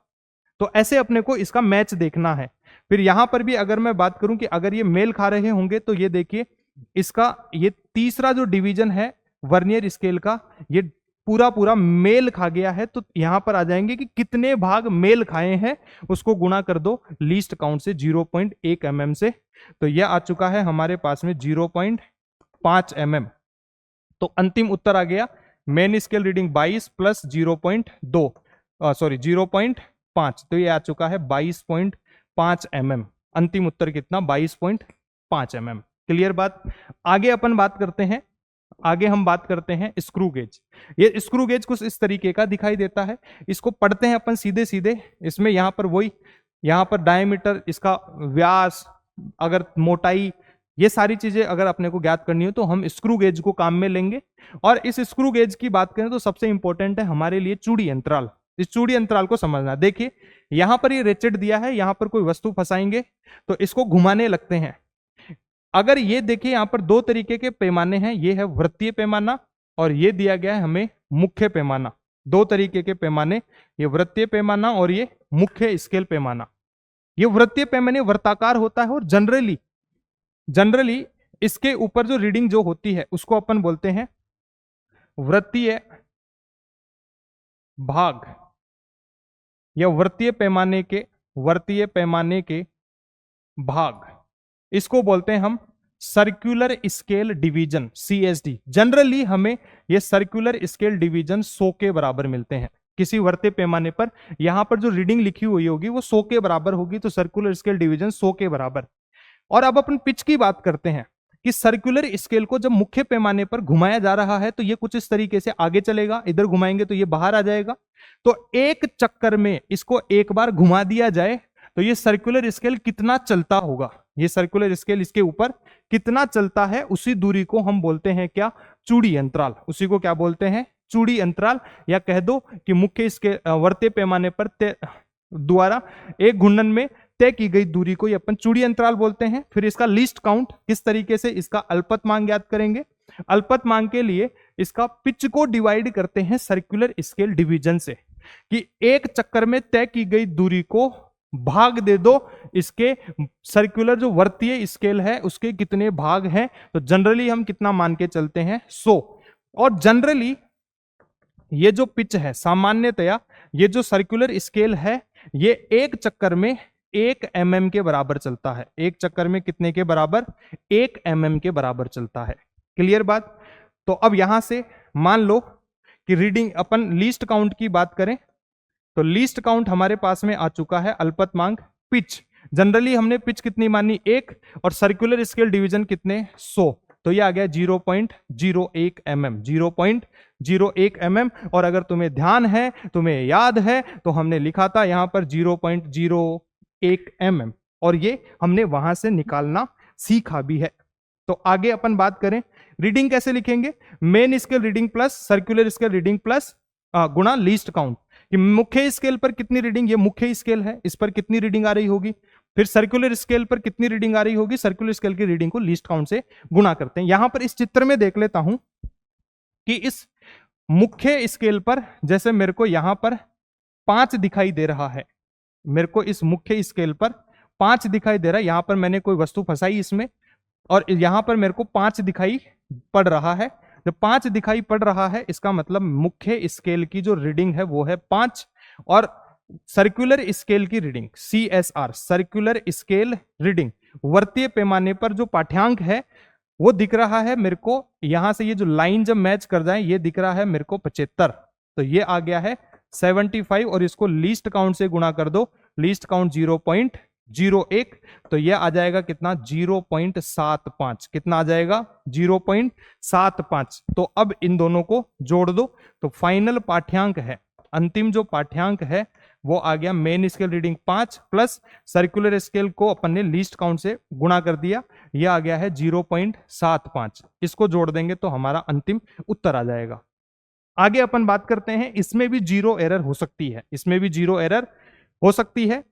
तो ऐसे अपने को इसका मैच देखना है। फिर यहां पर भी अगर मैं बात करूं कि अगर ये मेल खा रहे होंगे तो ये देखिए इसका ये तीसरा जो डिवीजन है वर्नियर स्केल का, ये पूरा पूरा मेल खा गया है। तो यहां पर आ जाएंगे कि कितने भाग मेल खाए हैं, उसको गुणा कर दो लीस्ट काउंट से 0.1 mm से। तो यह आ चुका है हमारे पास में 0.5 mm। तो अंतिम उत्तर आ गया main scale reading 22 plus 0.2 sorry 0.5। तो ये आ चुका है 22.5 mm। अंतिम उत्तर कितना? 22.5 mm। क्लियर बात? आगे अपन बात करते हैं, आगे हम बात करते हैं स्क्रू गेज। ये स्क्रू गेज कुछ इस तरीके का दिखाई देता है। इसको पढ़ते हैं अपन सीधे सीधे। इसमें यहां पर वही, यहां पर डायमीटर, इसका व्यास, अगर मोटाई, ये सारी चीजें अगर अपने को ज्ञात करनी हो तो हम स्क्रू गेज को काम में लेंगे। और इस स्क्रू गेज की बात करें तो सबसे इंपॉर्टेंट है हमारे लिए चूड़ी अंतराल। इस चूड़ी अंतराल को समझना। देखिए यहां पर ये रेचेट दिया है, यहां पर कोई वस्तु फंसाएंगे तो इसको घुमाने लगते हैं। अगर ये देखिए यहां पर दो तरीके के पैमाने हैं, ये है वृत्तीय पैमाना और ये दिया गया है हमें मुख्य पैमाना। दो तरीके के पैमाने, ये वृत्तीय पैमाना और ये मुख्य स्केल पैमाना। ये वृत्तीय पैमाने वर्ताकार होता है और जनरली इसके ऊपर जो रीडिंग जो होती है उसको अपन बोलते हैं वृत्तीय भाग या वृत्तीय पैमाने के भाग। इसको बोलते हैं हम circular scale division, CSD। Generally हमें ये सर्कुलर स्केल डिवीजन 100 के बराबर मिलते हैं किसी वृत्तीय पैमाने पर। यहां पर जो रीडिंग लिखी हुई होगी वो 100 के बराबर होगी, तो सर्कुलर स्केल डिवीजन 100 के बराबर। और अब अपन पिच की बात करते हैं कि सर्कुलर स्केल को जब मुख्य पैमाने पर घुमाया जा रहा है तो ये कुछ इस तरीके से आगे चलेगा, इधर घुमाएंगे तो ये बाहर आ जाएगा। तो एक चक्कर में इसको एक बार घुमा दिया जाए तो ये सर्कुलर स्केल कितना चलता होगा, ये सर्कुलर स्केल इसके ऊपर कितना चलता है, उसी दूरी को हम बोलते हैं क्या? चूड़ी अंतराल। उसी को क्या बोलते हैं? चूड़ी अंतराल। या कह दो कि मुख्य स्केल वृत्तीय पैमाने पर द्वारा एक घूर्णन में तय की गई दूरी को अपन चूड़ी अंतराल बोलते हैं। फिर इसका लीस्ट काउंट किस तरीके से, इसका अल्पतमांक ज्ञात करेंगे। अल्पतमांक के लिए इसका पिच को डिवाइड करते हैं सर्कुलर स्केल डिवीजन से, कि एक चक्कर में तय की गई दूरी को भाग दे दो इसके सर्कुलर जो वृत्तीय स्केल है उसके कितने भाग हैं। तो जनरली हम कितना मान के चलते हैं? 100। और जनरली ये जो पिच है, सामान्यतया ये जो सर्कुलर स्केल है ये एक चक्कर में 1 mm के बराबर चलता है। एक चक्कर में कितने के बराबर? 1 mm के बराबर चलता है। क्लियर बात? तो अब यहां से मान लो कि रीडिंग अपन लीस्ट काउंट की बात करें तो लीस्ट काउंट हमारे पास में आ चुका है अल्पतमांक पिच। जनरली हमने पिच कितनी मानी? 1, और सर्कुलर स्केल डिवीजन कितने? 100। तो ये आ गया 0.01 mm, 0.01 mm। और अगर तुम्हें ध्यान है, तुम्हें याद है, तो हमने लिखा था यहां पर 0.01 mm, और ये हमने वहां से निकालना सीखा भी है। तो आगे अपन बात करें रीडिंग कैसे लिखेंगे? Main scale reading plus circular scale reading plus गुणा लीस्ट काउंट। कि मुख्य स्केल पर कितनी रीडिंग, ये मुख्य स्केल है, इस पर कितनी रीडिंग आ रही होगी। फिर सर्कुलर स्केल पर कितनी रीडिंग आ रही होगी, सर्कुलर स्केल की रीडिंग को लीस्ट काउंट से गुणा करते हैं। यहां पर इस चित्र में देख लेता हूं कि इस मुख्य स्केल पर जैसे मेरे को यहां पर 5 दिखाई दे रहा है, मेरे को इस मुख्य स्केल पर 5 दिखाई दे रहा है। यहां पर मैंने कोई वस्तु फंसाई इसमें और यहां पर मेरे को 5 दिखाई पड़ रहा है। जब 5 दिखाई पड़ रहा है इसका मतलब मुख्य स्केल की जो रीडिंग है वो है 5, और सर्कुलर स्केल की reading CSR, circular scale reading, वृत्तीय पैमाने पर जो पाठ्यांक है वो दिख रहा है मेरे को। यहां से ये जो लाइन जब मैच कर जाए ये दिख रहा है मेरे को 75। तो ये आ गया है 75 और इसको लीस्ट काउंट से गुणा कर दो, लीस्ट काउंट 0.01, तो यह आ जाएगा कितना? 0.75। कितना आ जाएगा? 0.75। तो अब इन दोनों को जोड़ दो तो फाइनल पाठ्यांक है, अंतिम जो पाठ्यांक है वो आ गया main scale reading 5 plus circular scale को अपन ने लीस्ट काउंट से गुणा कर दिया, यह आ गया है 0.75। इसको जोड़ देंगे तो हमारा अंतिम उत्तर आ जाएगा। आगे अपन बात करते हैं, इसमें भी जीरो एरर हो सकती है, इसमें भी जीरो एरर हो सकती है।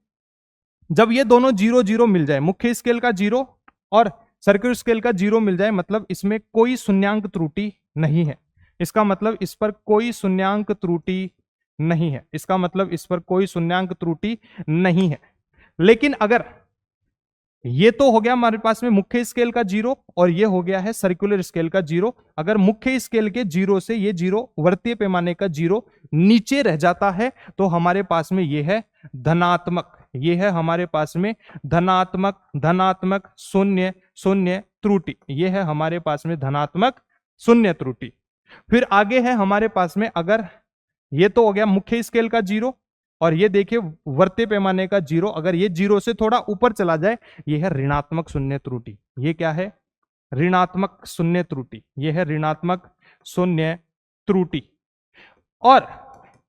जब ये दोनों 0 मिल जाए, मुख्य स्केल का 0 और सर्कुलर स्केल का 0 मिल जाए, मतलब इसमें कोई शून्यांक त्रुटि नहीं है। इसका मतलब इस पर कोई शून्यांक त्रुटि नहीं है, इसका मतलब इस पर कोई शून्यांक त्रुटि नहीं है। लेकिन अगर ये तो हो गया हमारे पास में मुख्य स्केल का 0 और ये हो गया है सर्कुलर स्केल का 0, अगर मुख्य स्केल के 0 से ये 0 वर्तीय पैमाने का 0 नीचे रह जाता है तो हमारे पास में ये है धनात्मक, ये है हमारे पास में धनात्मक, धनात्मक शून्य शून्य त्रुटि, ये है हमारे पास में धनात्मक शून्य त्रुटि। फिर आगे है हमारे पास में, अगर ये तो हो गया मुख्य स्केल का 0 और ये देखिए वर्तीय पैमाने का 0, अगर ये 0 से थोड़ा ऊपर चला जाए ये है ऋणात्मक शून्य त्रुटि। ये क्या है? ऋणात्मक शून्य त्रुटि, ये है ऋणात्मक शून्य त्रुटि। और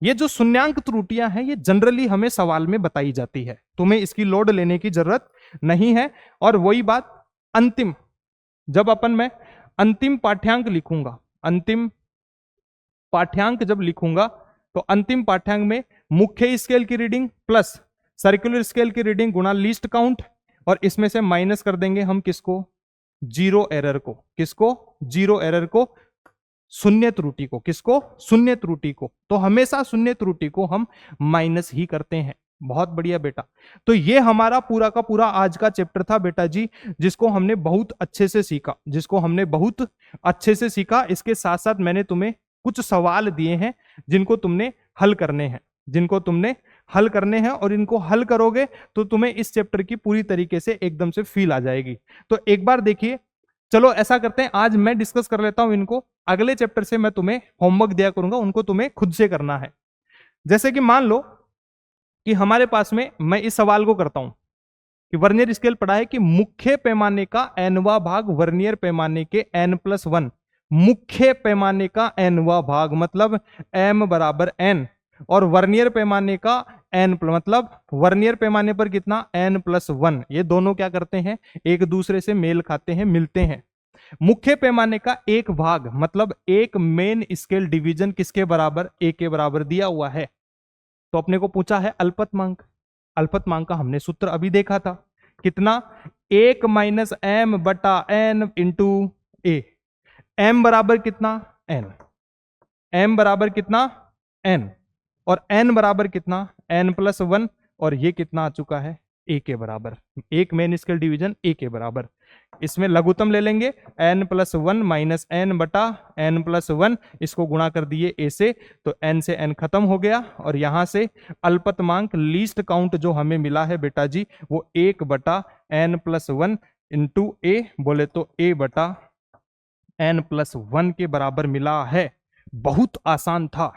ये जो शून्यांक त्रुटियां हैं ये जनरली हमें सवाल में बताई जाती है, तुम्हें इसकी लोड लेने की जरूरत नहीं है। और वही बात अंतिम, जब मैं अंतिम पाठ्यांक लिखूंगा, अंतिम पाठ्यांक जब लिखूंगा तो अंतिम पाठ्यांक में मुख्य स्केल की रीडिंग प्लस सर्कुलर स्केल की रीडिंग गुणा लीस्ट काउंट, और इसमें से माइनस कर देंगे हम किसको? जीरो एरर को। किसको? जीरो एरर को, शून्य त्रुटि को। किसको? शून्य त्रुटि को। तो हमेशा शून्य त्रुटि को हम माइनस ही करते हैं। बहुत बढ़िया बेटा। तो ये हमारा पूरा का पूरा आज का चैप्टर था बेटा जी, जिसको हमने बहुत अच्छे से सीखा, जिसको हमने बहुत अच्छे से सीखा। इसके साथ साथ मैंने तुम्हें कुछ सवाल दिए हैं जिनको तुमने हल करने हैं, जिनको तुमने हल करने हैं, और इनको हल करोगे तो तुम्हें इस चैप्टर की पूरी तरीके से एकदम से फील आ जाएगी। तो एक बार देखिए, चलो ऐसा करते हैं, आज मैं डिस्कस कर लेता हूं इनको, अगले चैप्टर से मैं तुम्हें होमवर्क दिया करूंगा, उनको तुम्हें खुद से करना है। जैसे कि मान लो कि हमारे पास में, मैं इस सवाल को करता हूं कि वर्नियर स्केल पढ़ा है कि मुख्य पैमाने का nवां भाग वर्नियर पैमाने के n+1, मुख्य पैमाने का nवां भाग मतलब m बराबर n, और वर्नियर पैमाने का n मतलब वर्नियर पैमाने पर कितना? n+1। ये दोनों क्या करते हैं? एक दूसरे से मेल खाते हैं, मिलते हैं। मुख्य पैमाने का एक भाग मतलब एक मेन स्केल डिवीजन किसके बराबर? a के बराबर दिया हुआ है। तो अपने को पूछा है अल्पतमांक। अल्पतमांक का हमने सूत्र अभी देखा था, कितना? 1 - m बटा n इंटू a। m बराबर कितना? n। m बराबर कितना? n। और n बराबर कितना? n+1। और ये कितना आ चुका है? a के बराबर। एक मेन स्केल डिवीजन a के बराबर। इसमें लघुत्तम ले लेंगे, n+1 माइनस n बटा n+1, इसको गुणा कर दिए a से, तो n से n खत्म हो गया। और यहां से अल्पतमांक लीस्ट काउंट जो हमें मिला है बेटा जी, वो 1 बटा n+1 इंटू a, बोले तो a बटा n+1 के बराबर मिला है। बहुत आसान था,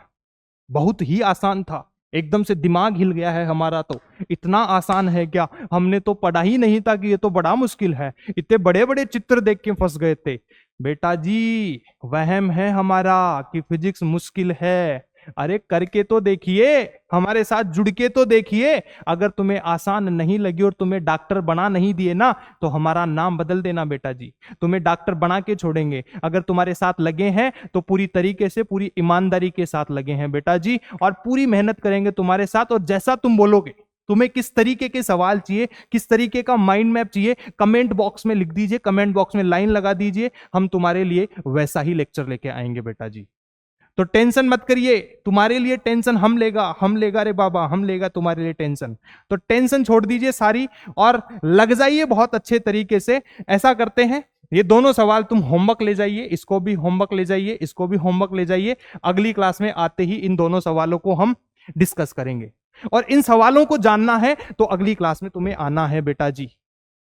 बहुत ही आसान था, एकदम से दिमाग हिल गया है हमारा। तो इतना आसान है क्या? हमने तो पढ़ा ही नहीं था कि ये तो बड़ा मुश्किल है, इतने बड़े बड़े चित्र देख के फंस गए थे। बेटा जी वहम है हमारा कि फिजिक्स मुश्किल है। अरे करके तो देखिए, हमारे साथ जुड़ के तो देखिए। अगर तुम्हें आसान नहीं लगी और तुम्हें डॉक्टर बना नहीं दिए ना, तो हमारा नाम बदल देना बेटा जी, तुम्हें डॉक्टर बना के छोड़ेंगे। अगर तुम्हारे साथ लगे हैं तो पूरी तरीके से, पूरी ईमानदारी के साथ लगे हैं बेटा जी, और पूरी मेहनत करेंगे तुम्हारे साथ। और जैसा तुम बोलोगे, तुम्हें किस तरीके के सवाल चाहिए, किस तरीके का माइंड मैप चाहिए, कमेंट बॉक्स में लिख दीजिए, कमेंट बॉक्स में लाइन लगा दीजिए, हम तुम्हारे लिए वैसा ही लेक्चर लेके आएंगे बेटा जी। तो टेंशन मत करिए, तुम्हारे लिए टेंशन हम लेगा रे बाबा, हम लेगा तुम्हारे लिए टेंशन। तो टेंशन छोड़ दीजिए सारी और लग जाइए बहुत अच्छे तरीके से। ऐसा करते हैं, ये दोनों सवाल तुम होमवर्क ले जाइए, इसको भी होमवर्क ले जाइए, इसको भी होमवर्क ले जाइए। अगली क्लास में आते ही इन दोनों सवालों को हम डिस्कस करेंगे। और इन सवालों को जानना है तो अगली क्लास में तुम्हें आना है बेटा जी।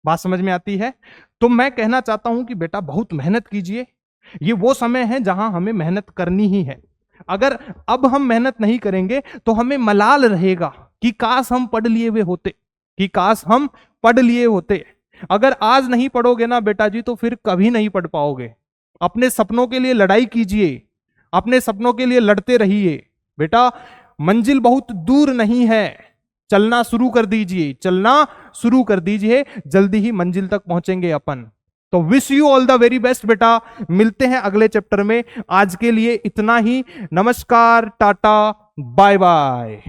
बात समझ में आती है? तो मैं कहना चाहता हूं कि बेटा बहुत मेहनत कीजिए। ये वो समय है जहां हमें मेहनत करनी ही है। अगर अब हम मेहनत नहीं करेंगे तो हमें मलाल रहेगा कि काश हम पढ़ लिए हुए होते, कि काश हम पढ़ लिए होते। अगर आज नहीं पढ़ोगे ना बेटा जी तो फिर कभी नहीं पढ़ पाओगे। अपने सपनों के लिए लड़ाई कीजिए, अपने सपनों के लिए लड़ते रहिए बेटा। मंजिल बहुत दूर नहीं है, चलना शुरू कर दीजिए, चलना शुरू कर दीजिए, जल्दी ही मंजिल तक पहुंचेंगे अपन। तो wish you all the very best बेटा। मिलते हैं अगले चैप्टर में। आज के लिए इतना ही। नमस्कार, टाटा, बाय बाय।